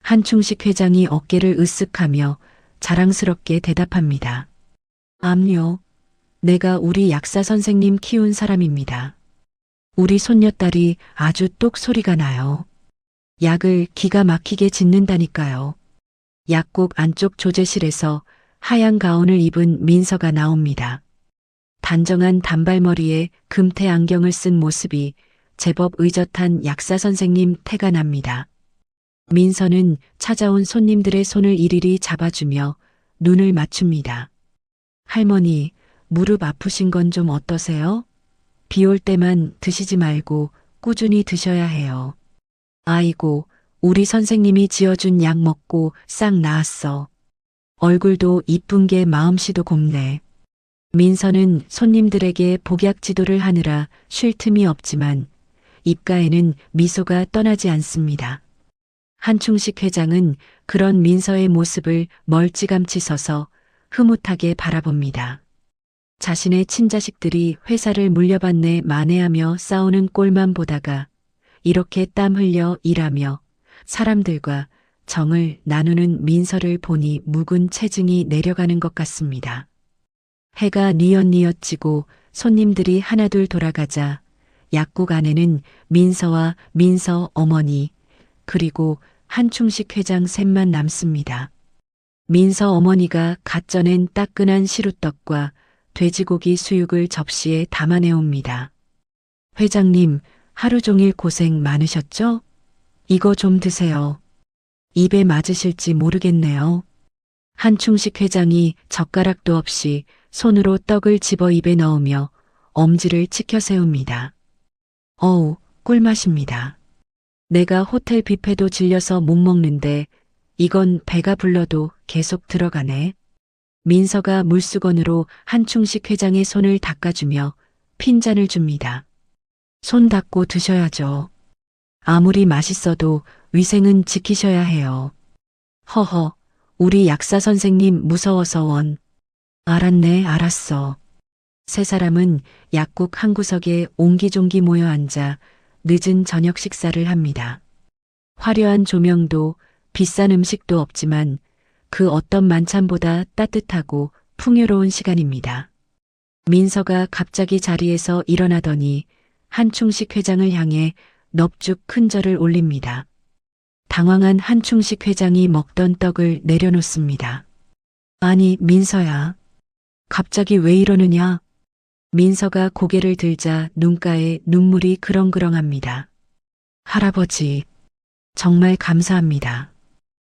한충식 회장이 어깨를 으쓱하며 자랑스럽게 대답합니다. 암요, 내가 우리 약사 선생님 키운 사람입니다. 우리 손녀딸이 아주 똑소리가 나요. 약을 기가 막히게 짓는다니까요. 약국 안쪽 조제실에서 하얀 가운을 입은 민서가 나옵니다. 단정한 단발머리에 금태 안경을 쓴 모습이 제법 의젓한 약사 선생님 태가 납니다. 민서는 찾아온 손님들의 손을 일일이 잡아주며 눈을 맞춥니다. 할머니, 무릎 아프신 건 좀 어떠세요? 비 올 때만 드시지 말고 꾸준히 드셔야 해요. 아이고, 우리 선생님이 지어준 약 먹고 싹 나았어. 얼굴도 이쁜 게 마음씨도 곱네. 민서는 손님들에게 복약 지도를 하느라 쉴 틈이 없지만 입가에는 미소가 떠나지 않습니다. 한충식 회장은 그런 민서의 모습을 멀찌감치 서서 흐뭇하게 바라봅니다. 자신의 친자식들이 회사를 물려받네 만회하며 싸우는 꼴만 보다가 이렇게 땀 흘려 일하며 사람들과 정을 나누는 민서를 보니 묵은 체증이 내려가는 것 같습니다. 해가 뉘엿뉘엿 지고 손님들이 하나둘 돌아가자 약국 안에는 민서와 민서 어머니 그리고 한충식 회장 셋만 남습니다. 민서 어머니가 갓 쪄낸 따끈한 시루떡과 돼지고기 수육을 접시에 담아내옵니다. 회장님, 하루 종일 고생 많으셨죠? 이거 좀 드세요. 입에 맞으실지 모르겠네요. 한충식 회장이 젓가락도 없이 손으로 떡을 집어 입에 넣으며 엄지를 치켜 세웁니다. 어우, 꿀맛입니다. 내가 호텔 뷔페도 질려서 못 먹는데 이건 배가 불러도 계속 들어가네. 민서가 물수건으로 한충식 회장의 손을 닦아주며 핀잔을 줍니다. 손 닦고 드셔야죠. 아무리 맛있어도 위생은 지키셔야 해요. 허허, 우리 약사 선생님 무서워서 원. 알았네, 알았어. 세 사람은 약국 한 구석에 옹기종기 모여 앉아 늦은 저녁 식사를 합니다. 화려한 조명도 비싼 음식도 없지만 그 어떤 만찬보다 따뜻하고 풍요로운 시간입니다. 민서가 갑자기 자리에서 일어나더니 한충식 회장을 향해 넙죽 큰 절을 올립니다. 당황한 한충식 회장이 먹던 떡을 내려놓습니다. 아니, 민서야. 갑자기 왜 이러느냐? 민서가 고개를 들자 눈가에 눈물이 그렁그렁합니다. 할아버지, 정말 감사합니다.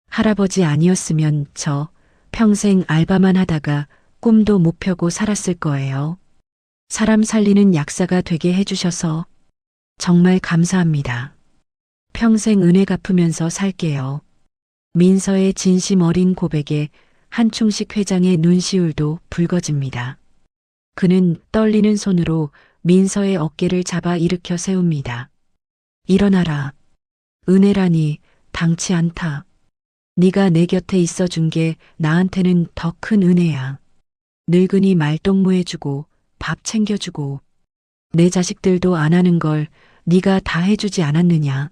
할아버지 아니었으면 저 평생 알바만 하다가 꿈도 못 펴고 살았을 거예요. 사람 살리는 약사가 되게 해주셔서 정말 감사합니다. 평생 은혜 갚으면서 살게요. 민서의 진심 어린 고백에 한충식 회장의 눈시울도 붉어집니다. 그는 떨리는 손으로 민서의 어깨를 잡아 일으켜 세웁니다. 일어나라. 은혜라니 당치 않다. 네가 내 곁에 있어준 게 나한테는 더 큰 은혜야. 늙은이 말동무해주고 밥 챙겨주고 내 자식들도 안 하는 걸 네가 다 해주지 않았느냐.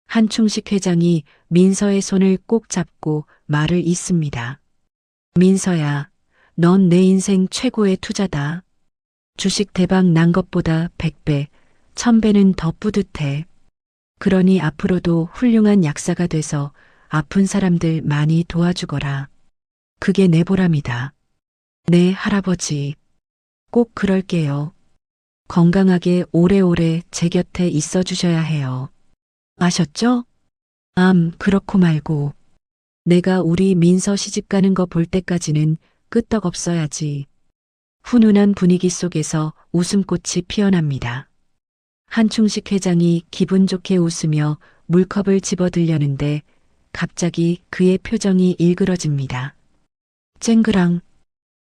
한충식 회장이 민서의 손을 꼭 잡고 말을 잇습니다. 민서야, 넌 내 인생 최고의 투자다. 주식 대박 난 것보다 100배, 1000배는 더 뿌듯해. 그러니 앞으로도 훌륭한 약사가 돼서 아픈 사람들 많이 도와주거라. 그게 내 보람이다. 네, 할아버지. 꼭 그럴게요. 건강하게 오래오래 제 곁에 있어 주셔야 해요. 아셨죠? 그렇고 말고. 내가 우리 민서 시집 가는 거 볼 때까지는 끄떡없어야지. 훈훈한 분위기 속에서 웃음꽃이 피어납니다. 한충식 회장이 기분 좋게 웃으며 물컵을 집어들려는데 갑자기 그의 표정이 일그러집니다. 쨍그랑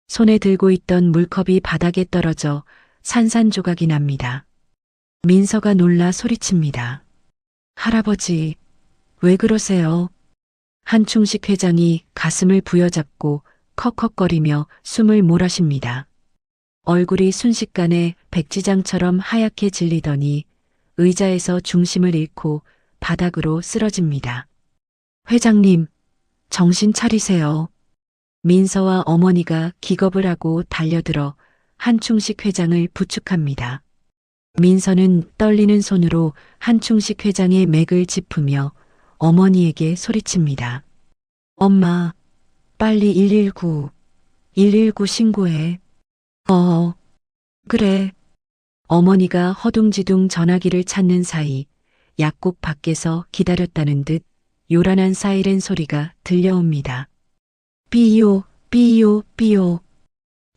손에 들고 있던 물컵이 바닥에 떨어져 산산조각이 납니다. 민서가 놀라 소리칩니다. 할아버지, 왜 그러세요? 한충식 회장이 가슴을 부여잡고 컥컥거리며 숨을 몰아쉽니다. 얼굴이 순식간에 백지장처럼 하얗게 질리더니 의자에서 중심을 잃고 바닥으로 쓰러집니다. 회장님, 정신 차리세요. 민서와 어머니가 기겁을 하고 달려들어 한충식 회장을 부축합니다. 민서는 떨리는 손으로 한충식 회장의 맥을 짚으며 어머니에게 소리칩니다. 엄마, 빨리 119, 119 신고해. 그래. 어머니가 허둥지둥 전화기를 찾는 사이 약국 밖에서 기다렸다는 듯 요란한 사이렌 소리가 들려옵니다. 삐요, 삐요, 삐요.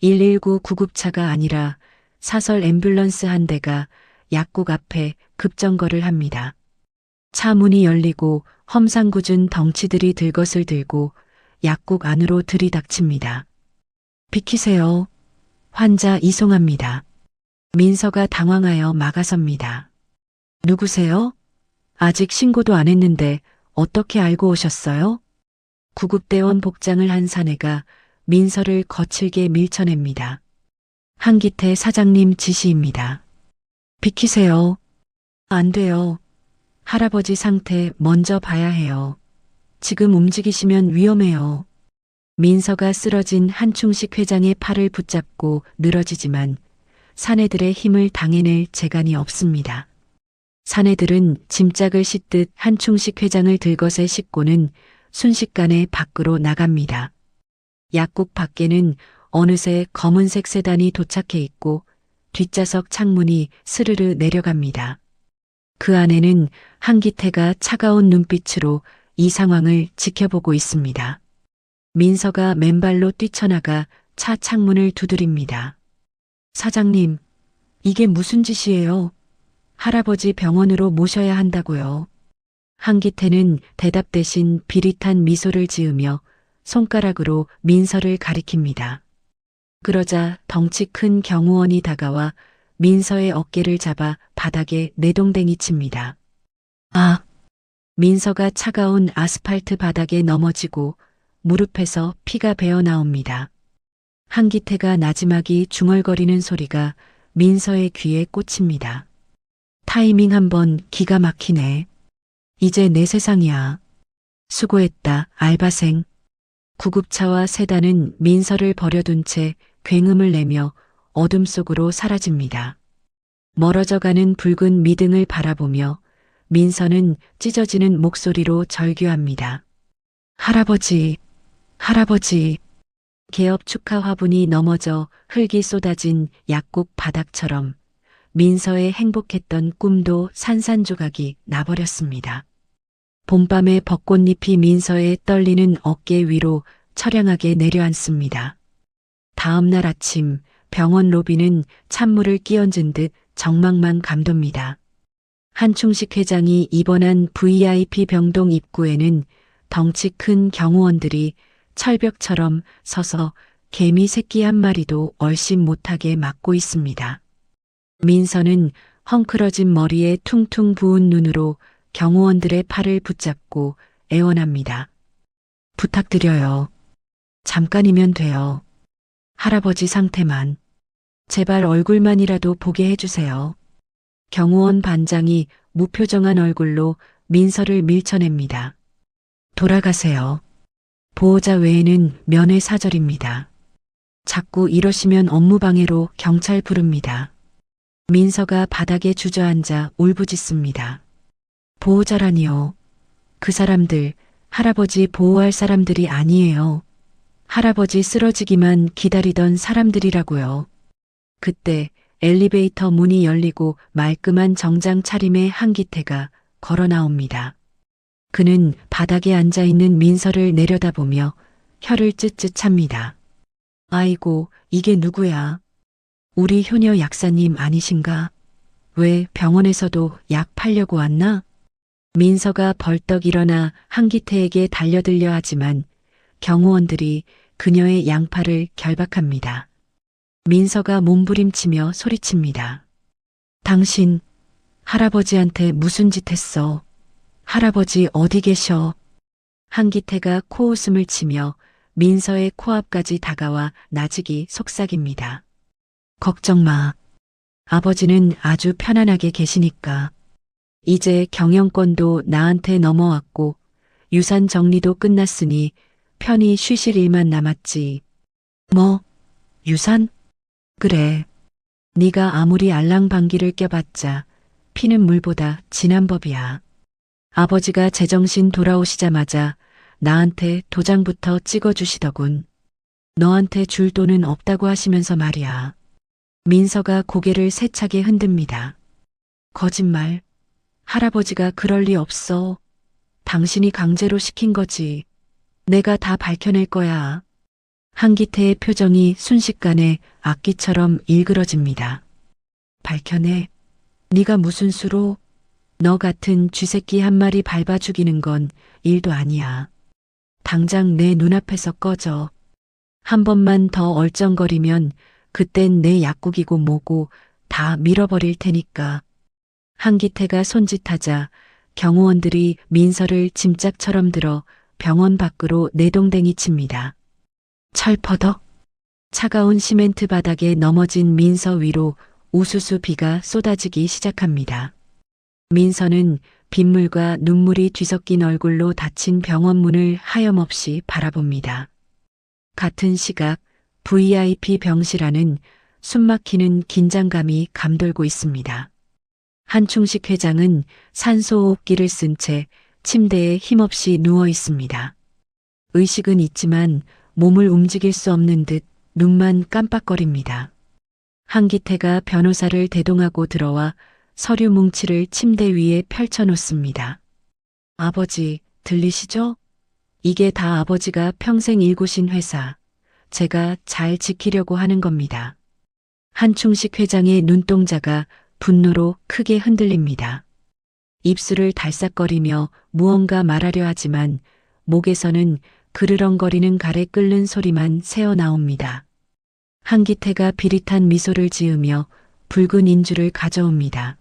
119 구급차가 아니라 사설 앰뷸런스 한 대가 약국 앞에 급정거를 합니다. 차 문이 열리고 험상궂은 덩치들이 들것을 들고 약국 안으로 들이닥칩니다. 비키세요. 환자 이송합니다. 민서가 당황하여 막아섭니다. 누구세요? 아직 신고도 안 했는데 어떻게 알고 오셨어요? 구급대원 복장을 한 사내가 민서를 거칠게 밀쳐냅니다. 한기태 사장님 지시입니다. 비키세요. 안 돼요. 할아버지 상태 먼저 봐야 해요. 지금 움직이시면 위험해요. 민서가 쓰러진 한충식 회장의 팔을 붙잡고 늘어지지만 사내들의 힘을 당해낼 재간이 없습니다. 사내들은 짐짝을 싣듯 한충식 회장을 들것에 싣고는 순식간에 밖으로 나갑니다. 약국 밖에는 어느새 검은색 세단이 도착해 있고 뒷좌석 창문이 스르르 내려갑니다. 그 안에는 한기태가 차가운 눈빛으로 이 상황을 지켜보고 있습니다. 민서가 맨발로 뛰쳐나가 차 창문을 두드립니다. 사장님, 이게 무슨 짓이에요? 할아버지 병원으로 모셔야 한다고요. 한기태는 대답 대신 비릿한 미소를 지으며 손가락으로 민서를 가리킵니다. 그러자 덩치 큰 경호원이 다가와 민서의 어깨를 잡아 바닥에 내동댕이 칩니다. 민서가 차가운 아스팔트 바닥에 넘어지고 무릎에서 피가 배어 나옵니다. 한기태가 나지막이 중얼거리는 소리가 민서의 귀에 꽂힙니다. 타이밍 한번 기가 막히네. 이제 내 세상이야. 수고했다, 알바생. 구급차와 세단은 민서를 버려둔 채 굉음을 내며 어둠 속으로 사라집니다. 멀어져가는 붉은 미등을 바라보며 민서는 찢어지는 목소리로 절규합니다. 할아버지, 할아버지. 개업 축하 화분이 넘어져 흙이 쏟아진 약국 바닥처럼 민서의 행복했던 꿈도 산산조각이 나버렸습니다. 봄밤의 벚꽃잎이 민서의 떨리는 어깨 위로 처량하게 내려앉습니다. 다음 날 아침 병원 로비는 찬물을 끼얹은 듯 정막만 감돕니다. 한충식 회장이 입원한 VIP 병동 입구에는 덩치 큰 경호원들이 철벽처럼 서서 개미 새끼 한 마리도 얼씬 못하게 막고 있습니다. 민서는 헝클어진 머리에 퉁퉁 부은 눈으로 경호원들의 팔을 붙잡고 애원합니다. 부탁드려요. 잠깐이면 돼요. 할아버지 상태만. 제발 얼굴만이라도 보게 해주세요. 경호원 반장이 무표정한 얼굴로 민서를 밀쳐냅니다. 돌아가세요. 보호자 외에는 면회사절입니다. 자꾸 이러시면 업무방해로 경찰 부릅니다. 민서가 바닥에 주저앉아 울부짖습니다. 보호자라니요. 그 사람들 할아버지 보호할 사람들이 아니에요. 할아버지 쓰러지기만 기다리던 사람들이라고요. 그때 엘리베이터 문이 열리고 말끔한 정장 차림의 한기태가 걸어 나옵니다. 그는 바닥에 앉아 있는 민서를 내려다보며 혀를 쯧쯧 찹니다. 아이고, 이게 누구야? 우리 효녀 약사님 아니신가? 왜 병원에서도 약 팔려고 왔나? 민서가 벌떡 일어나 한기태에게 달려들려 하지만 경호원들이 그녀의 양팔을 결박합니다. 민서가 몸부림치며 소리칩니다. 당신 할아버지한테 무슨 짓 했어? 할아버지 어디 계셔? 한기태가 코웃음을 치며 민서의 코앞까지 다가와 나직이 속삭입니다. 걱정 마. 아버지는 아주 편안하게 계시니까. 이제 경영권도 나한테 넘어왔고 유산 정리도 끝났으니 편히 쉬실 일만 남았지. 뭐? 유산? 그래. 네가 아무리 알랑방귀를 껴봤자 피는 물보다 진한 법이야. 아버지가 제정신 돌아오시자마자 나한테 도장부터 찍어주시더군. 너한테 줄 돈은 없다고 하시면서 말이야. 민서가 고개를 세차게 흔듭니다. 거짓말. 할아버지가 그럴 리 없어. 당신이 강제로 시킨 거지. 내가 다 밝혀낼 거야. 한기태의 표정이 순식간에 악기처럼 일그러집니다. 밝혀내? 네가 무슨 수로? 너 같은 쥐새끼 한 마리 밟아 죽이는 건 일도 아니야. 당장 내 눈앞에서 꺼져. 한 번만 더 얼쩡거리면 그땐 내 약국이고 뭐고 다 밀어버릴 테니까. 한기태가 손짓하자 경호원들이 민서를 짐짝처럼 들어 병원 밖으로 내동댕이 칩니다. 철퍼덕. 차가운 시멘트 바닥에 넘어진 민서 위로 우수수 비가 쏟아지기 시작합니다. 민서는 빗물과 눈물이 뒤섞인 얼굴로 닫힌 병원 문을 하염없이 바라봅니다. 같은 시각 VIP 병실 안은 숨막히는 긴장감이 감돌고 있습니다. 한충식 회장은 산소호흡기를 쓴 채 침대에 힘없이 누워 있습니다. 의식은 있지만 몸을 움직일 수 없는 듯 눈만 깜빡거립니다. 한기태가 변호사를 대동하고 들어와 서류 뭉치를 침대 위에 펼쳐놓습니다. 아버지, 들리시죠? 이게 다 아버지가 평생 일구신 회사. 제가 잘 지키려고 하는 겁니다. 한충식 회장의 눈동자가 분노로 크게 흔들립니다. 입술을 달싹거리며 무언가 말하려 하지만 목에서는 그르렁거리는 가래 끓는 소리만 새어나옵니다. 한기태가 비릿한 미소를 지으며 붉은 인주를 가져옵니다.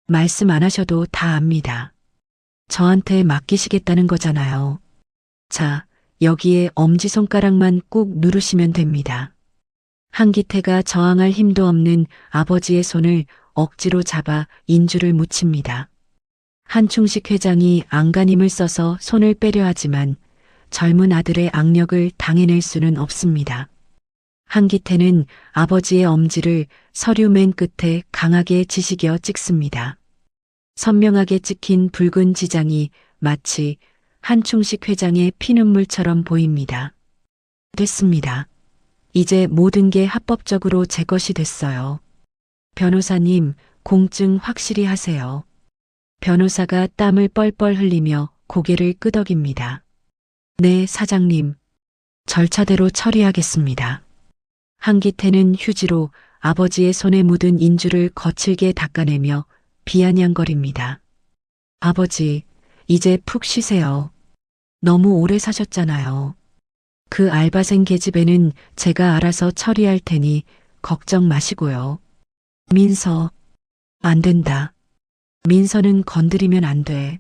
말씀 안 하셔도 다 압니다. 저한테 맡기시겠다는 거잖아요. 자, 여기에 엄지손가락만 꾹 누르시면 됩니다. 한기태가 저항할 힘도 없는 아버지의 손을 억지로 잡아 인주를 묻힙니다. 한충식 회장이 안간힘을 써서 손을 빼려 하지만 젊은 아들의 악력을 당해낼 수는 없습니다. 한기태는 아버지의 엄지를 서류 맨 끝에 강하게 지시겨 찍습니다. 선명하게 찍힌 붉은 지장이 마치 한충식 회장의 피눈물처럼 보입니다. 됐습니다. 이제 모든 게 합법적으로 제 것이 됐어요. 변호사님, 공증 확실히 하세요. 변호사가 땀을 뻘뻘 흘리며 고개를 끄덕입니다. 네, 사장님. 절차대로 처리하겠습니다. 한기태는 휴지로 아버지의 손에 묻은 인주를 거칠게 닦아내며 비아냥거립니다. 아버지, 이제 푹 쉬세요. 너무 오래 사셨잖아요. 그 알바생 계집애는 제가 알아서 처리할 테니 걱정 마시고요. 민서, 안 된다. 민서는 건드리면 안 돼.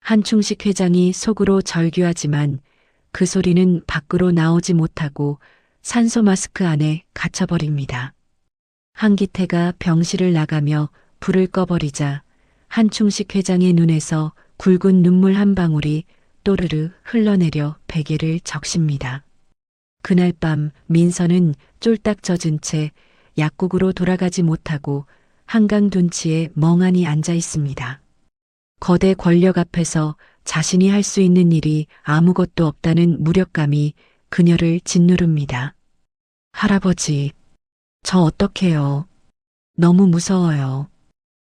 한충식 회장이 속으로 절규하지만 그 소리는 밖으로 나오지 못하고 산소 마스크 안에 갇혀버립니다. 한기태가 병실을 나가며 불을 꺼버리자 한충식 회장의 눈에서 굵은 눈물 한 방울이 또르르 흘러내려 베개를 적십니다. 그날 밤 민서는 쫄딱 젖은 채 약국으로 돌아가지 못하고 한강 둔치에 멍하니 앉아 있습니다. 거대 권력 앞에서 자신이 할 수 있는 일이 아무것도 없다는 무력감이 그녀를 짓누릅니다. 할아버지, 저 어떡해요? 너무 무서워요.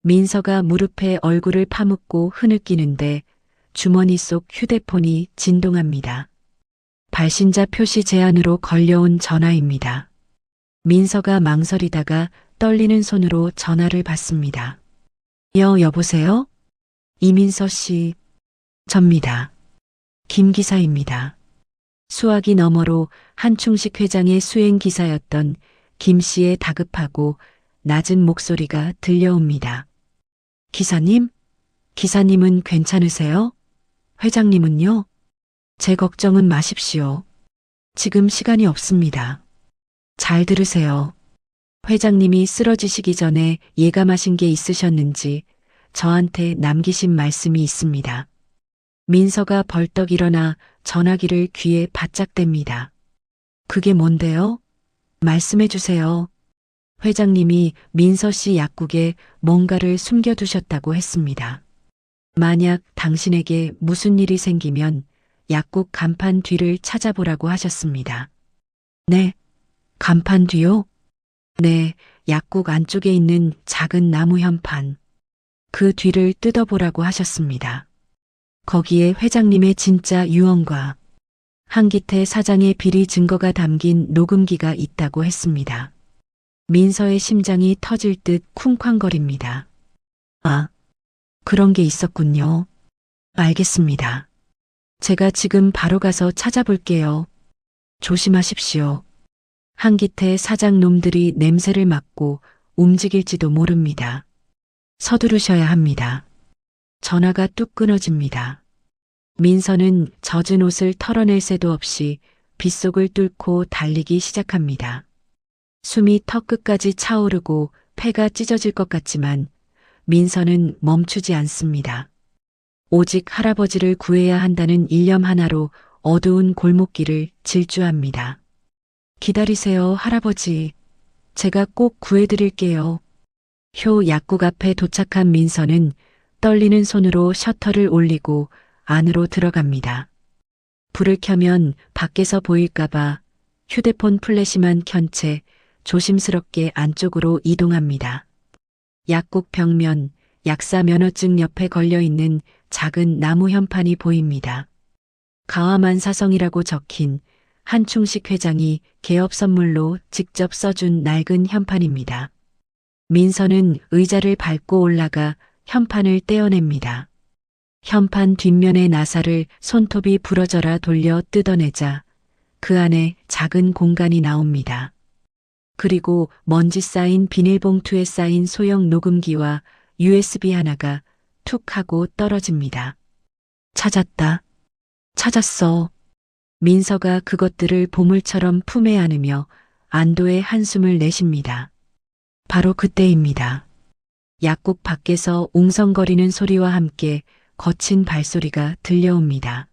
민서가 무릎에 얼굴을 파묻고 흐느끼는데 주머니 속 휴대폰이 진동합니다. 발신자 표시 제한으로 걸려온 전화입니다. 민서가 망설이다가 떨리는 손으로 전화를 받습니다. 여보세요? 이민서 씨, 접니다. 김 기사입니다. 수화기 너머로 한충식 회장의 수행 기사였던 김 씨의 다급하고 낮은 목소리가 들려옵니다. 기사님? 기사님은 괜찮으세요? 회장님은요? 제 걱정은 마십시오. 지금 시간이 없습니다. 잘 들으세요. 회장님이 쓰러지시기 전에 예감하신 게 있으셨는지 저한테 남기신 말씀이 있습니다. 민서가 벌떡 일어나 전화기를 귀에 바짝 댑니다. 그게 뭔데요? 말씀해 주세요. 회장님이 민서 씨 약국에 뭔가를 숨겨두셨다고 했습니다. 만약 당신에게 무슨 일이 생기면 약국 간판 뒤를 찾아보라고 하셨습니다. 네, 간판 뒤요? 네, 약국 안쪽에 있는 작은 나무 현판. 그 뒤를 뜯어보라고 하셨습니다. 거기에 회장님의 진짜 유언과 한기태 사장의 비리 증거가 담긴 녹음기가 있다고 했습니다. 민서의 심장이 터질 듯 쿵쾅거립니다. 아, 그런 게 있었군요. 알겠습니다. 제가 지금 바로 가서 찾아볼게요. 조심하십시오. 한기태 사장 놈들이 냄새를 맡고 움직일지도 모릅니다. 서두르셔야 합니다. 전화가 뚝 끊어집니다. 민서는 젖은 옷을 털어낼 새도 없이 빗속을 뚫고 달리기 시작합니다. 숨이 턱끝까지 차오르고 폐가 찢어질 것 같지만 민서는 멈추지 않습니다. 오직 할아버지를 구해야 한다는 일념 하나로 어두운 골목길을 질주합니다. 기다리세요, 할아버지. 제가 꼭 구해드릴게요. 효 약국 앞에 도착한 민서는 떨리는 손으로 셔터를 올리고 안으로 들어갑니다. 불을 켜면 밖에서 보일까봐 휴대폰 플래시만 켠 채 조심스럽게 안쪽으로 이동합니다. 약국 벽면 약사 면허증 옆에 걸려있는 작은 나무 현판이 보입니다. 가와만사성이라고 적힌 한충식 회장이 개업 선물로 직접 써준 낡은 현판입니다. 민서는 의자를 밟고 올라가 현판을 떼어냅니다. 현판 뒷면의 나사를 손톱이 부러져라 돌려 뜯어내자 그 안에 작은 공간이 나옵니다. 그리고 먼지 쌓인 비닐봉투에 쌓인 소형 녹음기와 USB 하나가 툭 하고 떨어집니다. 찾았다. 찾았어. 민서가 그것들을 보물처럼 품에 안으며 안도의 한숨을 내쉽니다. 바로 그때입니다. 약국 밖에서 웅성거리는 소리와 함께 거친 발소리가 들려옵니다.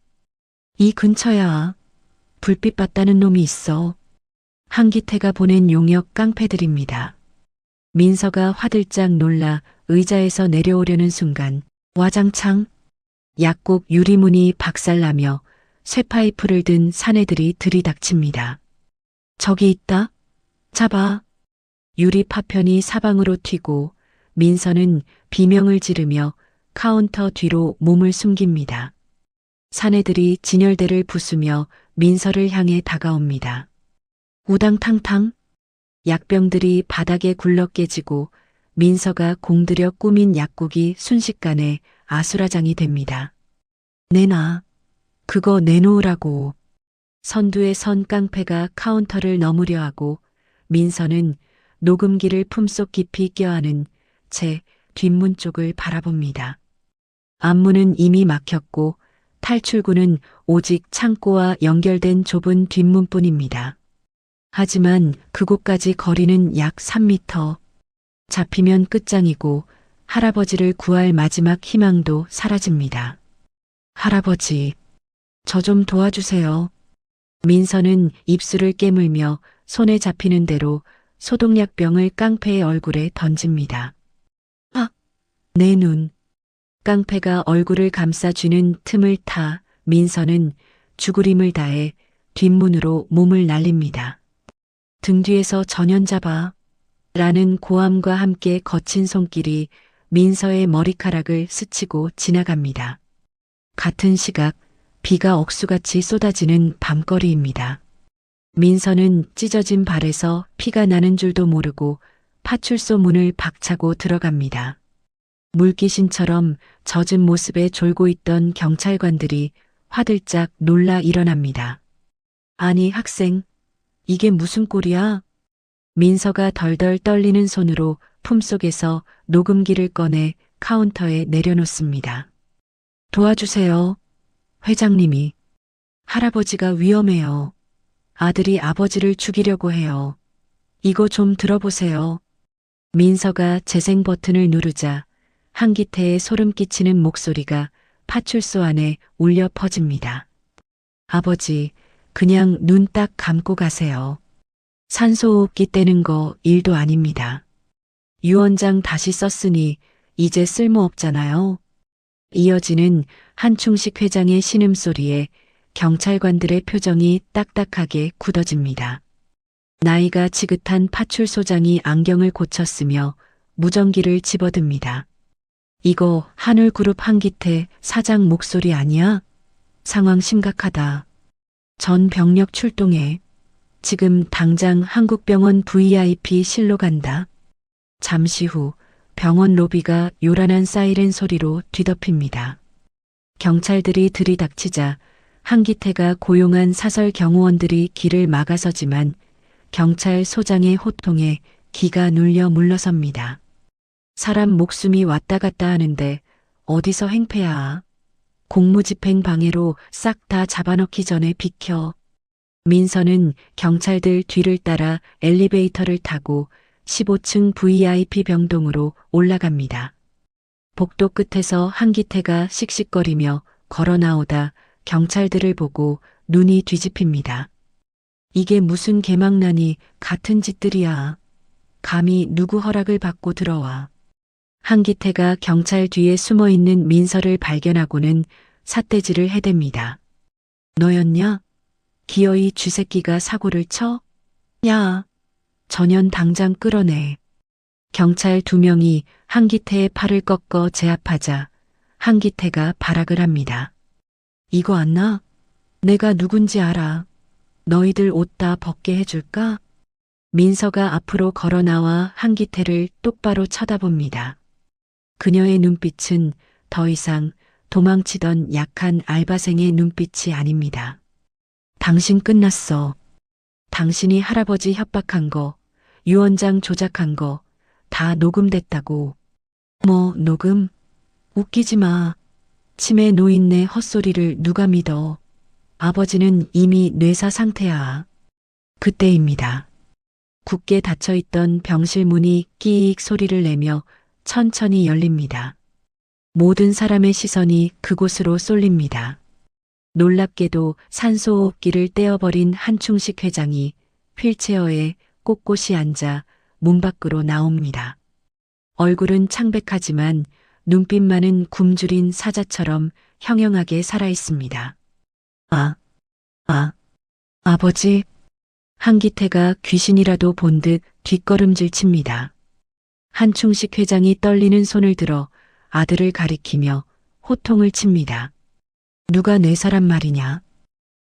이 근처야. 불빛 봤다는 놈이 있어. 한기태가 보낸 용역 깡패들입니다. 민서가 화들짝 놀라 의자에서 내려오려는 순간 와장창 약국 유리문이 박살나며 쇠파이프를 든 사내들이 들이닥칩니다. 저기 있다. 잡아. 유리 파편이 사방으로 튀고 민서는 비명을 지르며 카운터 뒤로 몸을 숨깁니다. 사내들이 진열대를 부수며 민서를 향해 다가옵니다. 우당탕탕 약병들이 바닥에 굴러 깨지고 민서가 공들여 꾸민 약국이 순식간에 아수라장이 됩니다. 내놔. 그거 내놓으라고. 선두에 선 깡패가 카운터를 넘으려 하고 민서는 녹음기를 품속 깊이 껴안은 채 뒷문 쪽을 바라봅니다. 앞문은 이미 막혔고 탈출구는 오직 창고와 연결된 좁은 뒷문뿐입니다. 하지만 그곳까지 거리는 약 3m. 잡히면 끝장이고 할아버지를 구할 마지막 희망도 사라집니다. 할아버지, 저 좀 도와주세요. 민서는 입술을 깨물며 손에 잡히는 대로 소독약병을 깡패의 얼굴에 던집니다. 아! 내 눈. 깡패가 얼굴을 감싸쥐는 틈을 타 민서는 죽으림을 다해 뒷문으로 몸을 날립니다. 등 뒤에서 전연 잡아 라는 고함과 함께 거친 손길이 민서의 머리카락을 스치고 지나갑니다. 같은 시각 비가 억수같이 쏟아지는 밤거리입니다. 민서는 찢어진 발에서 피가 나는 줄도 모르고 파출소 문을 박차고 들어갑니다. 물귀신처럼 젖은 모습에 졸고 있던 경찰관들이 화들짝 놀라 일어납니다. 아니 학생, 이게 무슨 꼴이야? 민서가 덜덜 떨리는 손으로 품속에서 녹음기를 꺼내 카운터에 내려놓습니다. 도와주세요. 회장님이. 할아버지가 위험해요. 아들이 아버지를 죽이려고 해요. 이거 좀 들어보세요. 민서가 재생 버튼을 누르자 한기태의 소름 끼치는 목소리가 파출소 안에 울려 퍼집니다. 아버지, 그냥 눈 딱 감고 가세요. 산소호흡기 떼는 거 일도 아닙니다. 유 원장 다시 썼으니 이제 쓸모없잖아요. 이어지는 한충식 회장의 신음소리에 경찰관들의 표정이 딱딱하게 굳어집니다. 나이가 지긋한 파출소장이 안경을 고쳤으며 무전기를 집어듭니다. 이거 한울그룹 한기태 사장 목소리 아니야? 상황 심각하다. 전 병력 출동해. 지금 당장 한국병원 VIP실로 간다. 잠시 후 병원 로비가 요란한 사이렌 소리로 뒤덮입니다. 경찰들이 들이닥치자 한기태가 고용한 사설 경호원들이 길을 막아서지만 경찰 소장의 호통에 기가 눌려 물러섭니다. 사람 목숨이 왔다 갔다 하는데 어디서 행패야. 공무집행 방해로 싹 다 잡아넣기 전에 비켜. 민서는 경찰들 뒤를 따라 엘리베이터를 타고 15층 VIP 병동으로 올라갑니다. 복도 끝에서 한기태가 씩씩거리며 걸어 나오다 경찰들을 보고 눈이 뒤집힙니다. 이게 무슨 개망나니 같은 짓들이야. 감히 누구 허락을 받고 들어와. 한기태가 경찰 뒤에 숨어있는 민서를 발견하고는 삿대질을 해댑니다. 너였냐? 기어이 쥐새끼가 사고를 쳐? 야! 전연 당장 끌어내. 경찰 2명이 한기태의 팔을 꺾어 제압하자 한기태가 발악을 합니다. 이거 안 나? 내가 누군지 알아. 너희들 옷 다 벗게 해줄까? 민서가 앞으로 걸어 나와 한기태를 똑바로 쳐다봅니다. 그녀의 눈빛은 더 이상 도망치던 약한 알바생의 눈빛이 아닙니다. 당신 끝났어. 당신이 할아버지 협박한 거, 유 원장 조작한 거 다 녹음됐다고. 뭐 녹음? 웃기지 마. 치매 노인네 헛소리를 누가 믿어. 아버지는 이미 뇌사 상태야. 그때입니다. 굳게 닫혀있던 병실 문이 끼익 소리를 내며 천천히 열립니다. 모든 사람의 시선이 그곳으로 쏠립니다. 놀랍게도 산소호흡기를 떼어버린 한충식 회장이 휠체어에 꼿꼿이 앉아 문 밖으로 나옵니다. 얼굴은 창백하지만 눈빛만은 굶주린 사자처럼 형형하게 살아있습니다. 아버지. 한기태가 귀신이라도 본 듯 뒷걸음질 칩니다. 한충식 회장이 떨리는 손을 들어 아들을 가리키며 호통을 칩니다. 누가 내 사람 말이냐?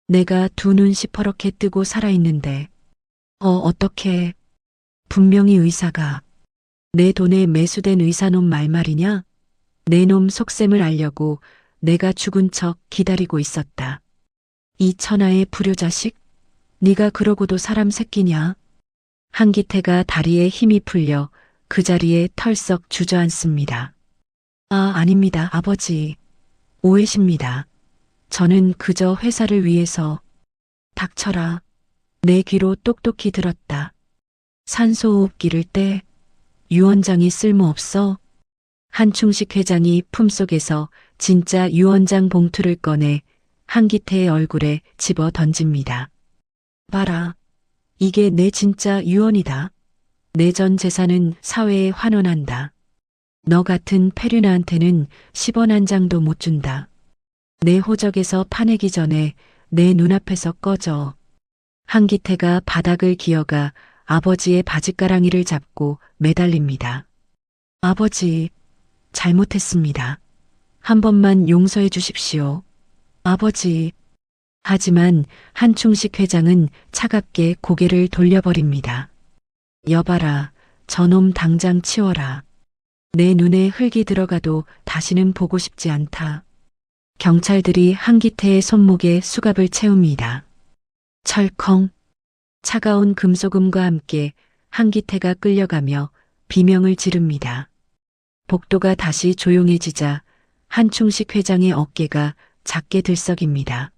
내가 두 눈 시퍼렇게 뜨고 살아있는데. 어떻게. 분명히 의사가. 내 돈에 매수된 의사놈 말이냐? 내 놈 속셈을 알려고 내가 죽은 척 기다리고 있었다. 이 천하의 불효자식? 네가 그러고도 사람 새끼냐? 한기태가 다리에 힘이 풀려 그 자리에 털썩 주저앉습니다. 아닙니다, 아버지. 오해십니다. 저는 그저 회사를 위해서. 닥쳐라. 내 귀로 똑똑히 들었다. 산소호흡기를 떼. 유 원장이 쓸모없어. 한충식 회장이 품속에서 진짜 유 원장 봉투를 꺼내 한기태의 얼굴에 집어 던집니다. 봐라. 이게 내 진짜 유언이다. 내 전 재산은 사회에 환원한다. 너 같은 페류나한테는 10원 한 장도 못 준다. 내 호적에서 파내기 전에 내 눈앞에서 꺼져. 한기태가 바닥을 기어가 아버지의 바짓가랑이를 잡고 매달립니다. 아버지, 잘못했습니다. 한 번만 용서해 주십시오. 아버지. 하지만 한충식 회장은 차갑게 고개를 돌려버립니다. 여봐라, 저놈 당장 치워라. 내 눈에 흙이 들어가도 다시는 보고 싶지 않다. 경찰들이 한기태의 손목에 수갑을 채웁니다. 철컹. 차가운 금소금과 함께 한기태가 끌려가며 비명을 지릅니다. 복도가 다시 조용해지자 한충식 회장의 어깨가 작게 들썩입니다.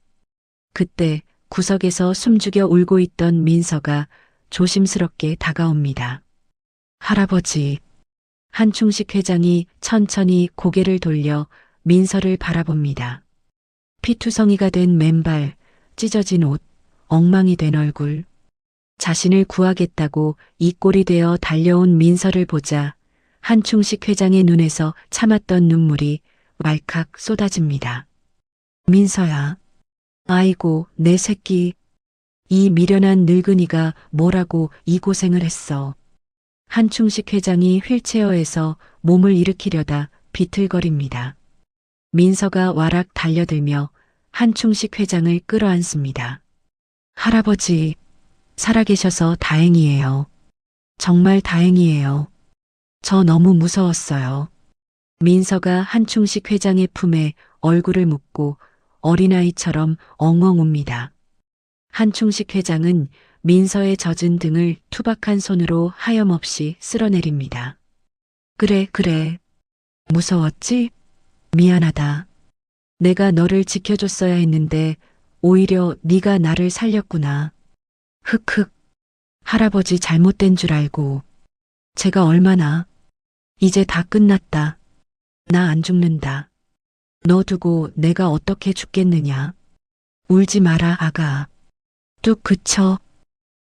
그때 구석에서 숨죽여 울고 있던 민서가 조심스럽게 다가옵니다. 할아버지. 한충식 회장이 천천히 고개를 돌려 민서를 바라봅니다. 피투성이가 된 맨발, 찢어진 옷, 엉망이 된 얼굴. 자신을 구하겠다고 이 꼴이 되어 달려온 민서를 보자 한충식 회장의 눈에서 참았던 눈물이 왈칵 쏟아집니다. 민서야. 아이고, 내 새끼. 이 미련한 늙은이가 뭐라고 이 고생을 했어. 한충식 회장이 휠체어에서 몸을 일으키려다 비틀거립니다. 민서가 와락 달려들며 한충식 회장을 끌어안습니다. 할아버지, 살아계셔서 다행이에요. 정말 다행이에요. 저 너무 무서웠어요. 민서가 한충식 회장의 품에 얼굴을 묻고 어린아이처럼 엉엉 웁니다. 한충식 회장은 민서의 젖은 등을 투박한 손으로 하염없이 쓸어내립니다. 그래, 그래. 무서웠지? 미안하다. 내가 너를 지켜줬어야 했는데 오히려 네가 나를 살렸구나. 흑흑. 할아버지 잘못된 줄 알고. 제가 얼마나. 이제 다 끝났다. 나 안 죽는다. 너 두고 내가 어떻게 죽겠느냐. 울지 마라, 아가. 뚝 그쳐.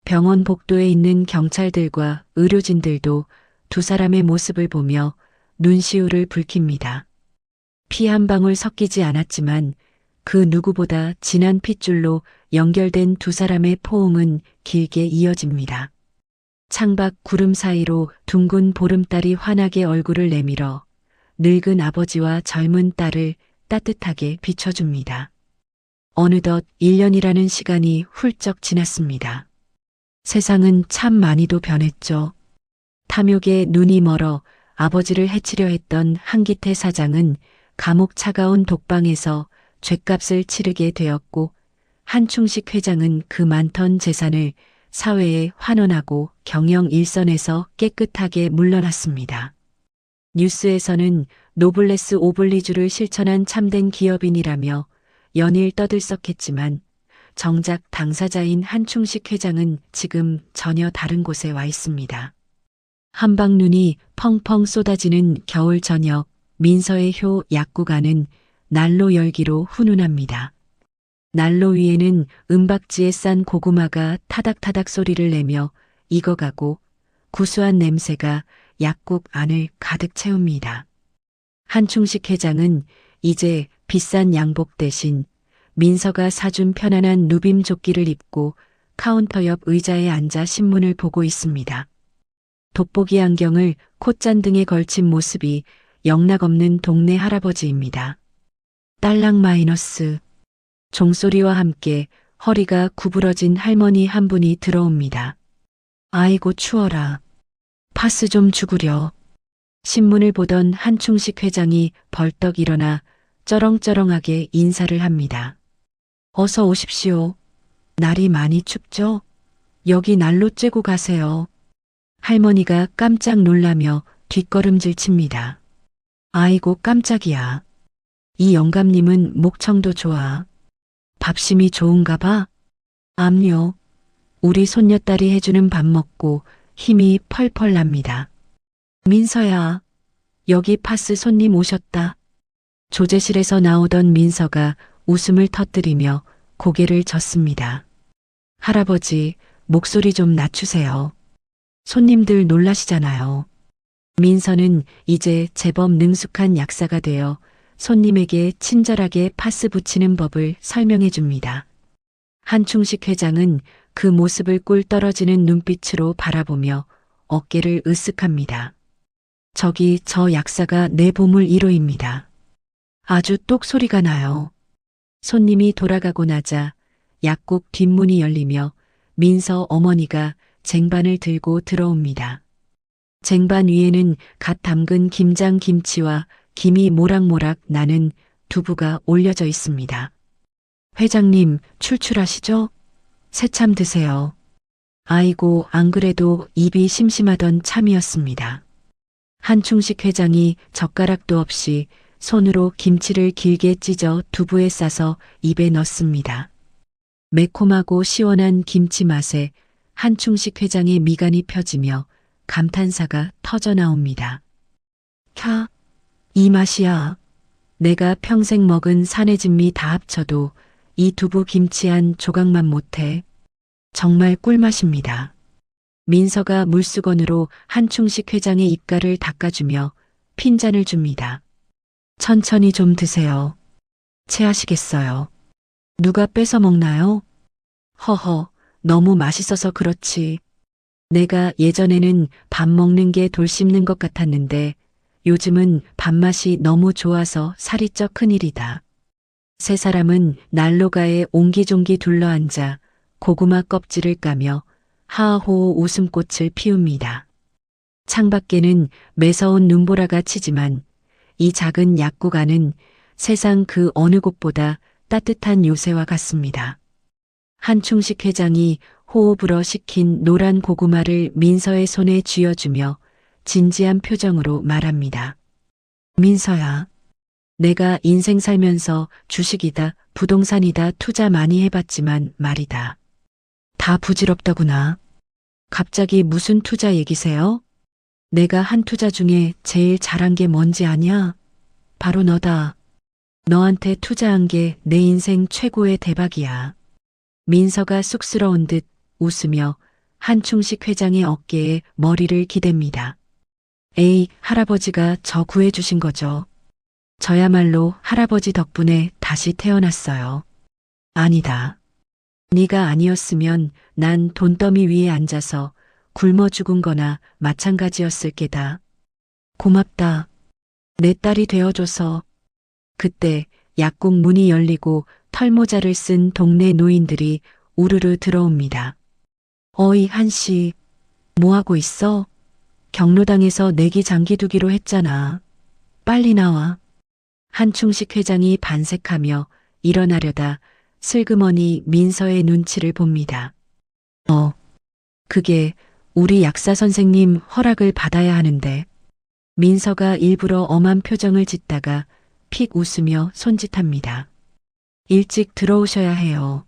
병원 복도에 있는 경찰들과 의료진들도 두 사람의 모습을 보며 눈시울을 붉힙니다. 피 한 방울 섞이지 않았지만 그 누구보다 진한 핏줄로 연결된 두 사람의 포옹은 길게 이어집니다. 창밖 구름 사이로 둥근 보름달이 환하게 얼굴을 내밀어 늙은 아버지와 젊은 딸을 따뜻하게 비춰줍니다. 어느덧 1년이라는 시간이 훌쩍 지났습니다. 세상은 참 많이도 변했죠. 탐욕에 눈이 멀어 아버지를 해치려 했던 한기태 사장은 감옥 차가운 독방에서 죗값을 치르게 되었고 한충식 회장은 그 많던 재산을 사회에 환원하고 경영 일선에서 깨끗하게 물러났습니다. 뉴스에서는 노블레스 오블리주를 실천한 참된 기업인이라며 연일 떠들썩했지만 정작 당사자인 한충식 회장은 지금 전혀 다른 곳에 와 있습니다. 한방눈이 펑펑 쏟아지는 겨울 저녁, 민서의 효 약국안은 난로 열기로 훈훈합니다. 난로 위에는 은박지에 싼 고구마가 타닥타닥 소리를 내며 익어가고 구수한 냄새가 약국 안을 가득 채웁니다. 한충식 회장은 이제 비싼 양복 대신 민서가 사준 편안한 누빔 조끼를 입고 카운터 옆 의자에 앉아 신문을 보고 있습니다. 돋보기 안경을 콧잔등에 걸친 모습이 영락없는 동네 할아버지입니다. 딸랑 마이너스. 종소리와 함께 허리가 구부러진 할머니 한 분이 들어옵니다. 아이고 추워라. 파스 좀 주구려. 신문을 보던 한충식 회장이 벌떡 일어나 쩌렁쩌렁하게 인사를 합니다. 어서 오십시오. 날이 많이 춥죠? 여기 난로 쬐고 가세요. 할머니가 깜짝 놀라며 뒷걸음질 칩니다. 아이고 깜짝이야. 이 영감님은 목청도 좋아. 밥심이 좋은가 봐? 암요. 우리 손녀딸이 해주는 밥 먹고 힘이 펄펄 납니다. 민서야, 여기 파스 손님 오셨다. 조제실에서 나오던 민서가 웃음을 터뜨리며 고개를 젓습니다. 할아버지, 목소리 좀 낮추세요. 손님들 놀라시잖아요. 민서는 이제 제법 능숙한 약사가 되어 손님에게 친절하게 파스 붙이는 법을 설명해 줍니다. 한충식 회장은 그 모습을 꿀 떨어지는 눈빛으로 바라보며 어깨를 으쓱합니다. 저기 저 약사가 내 보물 1호입니다. 아주 똑소리가 나요. 손님이 돌아가고 나자 약국 뒷문이 열리며 민서 어머니가 쟁반을 들고 들어옵니다. 쟁반 위에는 갓 담근 김장 김치와 김이 모락모락 나는 두부가 올려져 있습니다. 회장님, 출출하시죠? 새참 드세요. 아이고, 안 그래도 입이 심심하던 참이었습니다. 한충식 회장이 젓가락도 없이 손으로 김치를 길게 찢어 두부에 싸서 입에 넣습니다. 매콤하고 시원한 김치 맛에 한충식 회장의 미간이 펴지며 감탄사가 터져 나옵니다. 캬, 이 맛이야. 내가 평생 먹은 산해진미 다 합쳐도 이 두부 김치 한 조각만 못해. 정말 꿀맛입니다. 민서가 물수건으로 한충식 회장의 입가를 닦아주며 핀잔을 줍니다. 천천히 좀 드세요. 체하시겠어요. 누가 뺏어 먹나요? 허허, 너무 맛있어서 그렇지. 내가 예전에는 밥 먹는 게 돌 씹는 것 같았는데 요즘은 밥맛이 너무 좋아서 살이 쪄 큰일이다. 세 사람은 난로가에 옹기종기 둘러앉아 고구마 껍질을 까며 하하호호 웃음꽃을 피웁니다. 창밖에는 매서운 눈보라가 치지만 이 작은 약국 안은 세상 그 어느 곳보다 따뜻한 요새와 같습니다. 한충식 회장이 호흡으로 식힌 노란 고구마를 민서의 손에 쥐어주며 진지한 표정으로 말합니다. 민서야, 내가 인생 살면서 주식이다, 부동산이다 투자 많이 해봤지만 말이다. 다 부질없더구나. 갑자기 무슨 투자 얘기세요? 내가 한 투자 중에 제일 잘한 게 뭔지 아냐? 바로 너다. 너한테 투자한 게 내 인생 최고의 대박이야. 민서가 쑥스러운 듯 웃으며 한충식 회장의 어깨에 머리를 기댑니다. 에이, 할아버지가 저 구해주신 거죠. 저야말로 할아버지 덕분에 다시 태어났어요. 아니다. 네가 아니었으면 난 돈더미 위에 앉아서 굶어 죽은 거나 마찬가지였을 게다. 고맙다. 내 딸이 되어줘서. 그때 약국 문이 열리고 털모자를 쓴 동네 노인들이 우르르 들어옵니다. 어이, 한씨, 뭐하고 있어? 경로당에서 내기 장기두기로 했잖아. 빨리 나와. 한충식 회장이 반색하며 일어나려다 슬그머니 민서의 눈치를 봅니다. 그게 우리 약사 선생님 허락을 받아야 하는데. 민서가 일부러 엄한 표정을 짓다가 픽 웃으며 손짓합니다. 일찍 들어오셔야 해요.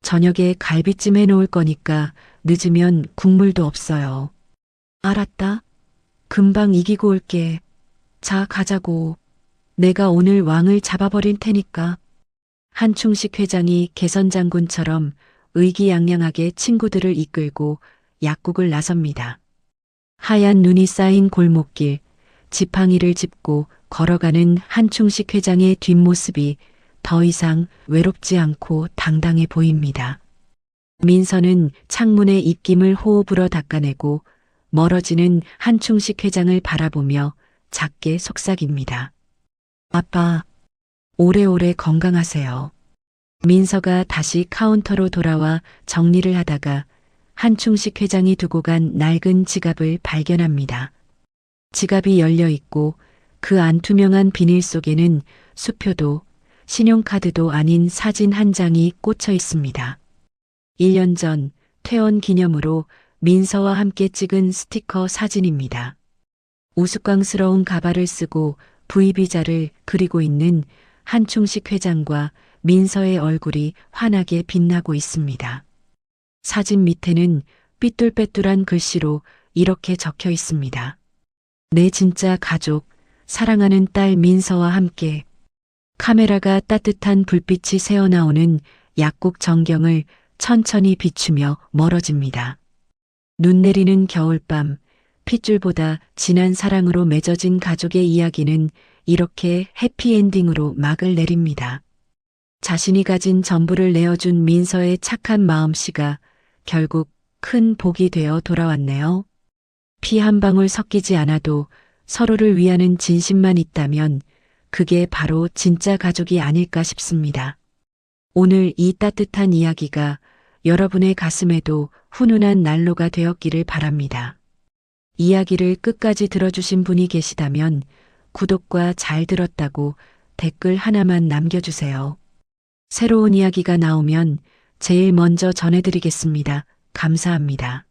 저녁에 갈비찜 해놓을 거니까 늦으면 국물도 없어요. 알았다. 금방 이기고 올게. 자, 가자고. 내가 오늘 왕을 잡아버릴 테니까. 한충식 회장이 개선장군처럼 의기양양하게 친구들을 이끌고 약국을 나섭니다. 하얀 눈이 쌓인 골목길, 지팡이를 짚고 걸어가는 한충식 회장의 뒷모습이 더 이상 외롭지 않고 당당해 보입니다. 민서는 창문의 입김을 호흡으로 닦아내고 멀어지는 한충식 회장을 바라보며 작게 속삭입니다. 아빠, 오래오래 건강하세요. 민서가 다시 카운터로 돌아와 정리를 하다가 한충식 회장이 두고 간 낡은 지갑을 발견합니다. 지갑이 열려 있고 그 안 투명한 비닐 속에는 수표도 신용카드도 아닌 사진 한 장이 꽂혀 있습니다. 1년 전 퇴원 기념으로 민서와 함께 찍은 스티커 사진입니다. 우스꽝스러운 가발을 쓰고 V비자를 그리고 있는 한충식 회장과 민서의 얼굴이 환하게 빛나고 있습니다. 사진 밑에는 삐뚤빼뚤한 글씨로 이렇게 적혀 있습니다. 내 진짜 가족, 사랑하는 딸 민서와 함께. 카메라가 따뜻한 불빛이 새어나오는 약국 전경을 천천히 비추며 멀어집니다. 눈 내리는 겨울밤, 핏줄보다 진한 사랑으로 맺어진 가족의 이야기는 이렇게 해피엔딩으로 막을 내립니다. 자신이 가진 전부를 내어준 민서의 착한 마음씨가 결국 큰 복이 되어 돌아왔네요. 피 한 방울 섞이지 않아도 서로를 위하는 진심만 있다면 그게 바로 진짜 가족이 아닐까 싶습니다. 오늘 이 따뜻한 이야기가 여러분의 가슴에도 훈훈한 난로가 되었기를 바랍니다. 이야기를 끝까지 들어주신 분이 계시다면 구독과 잘 들었다고 댓글 하나만 남겨주세요. 새로운 이야기가 나오면 제일 먼저 전해드리겠습니다. 감사합니다.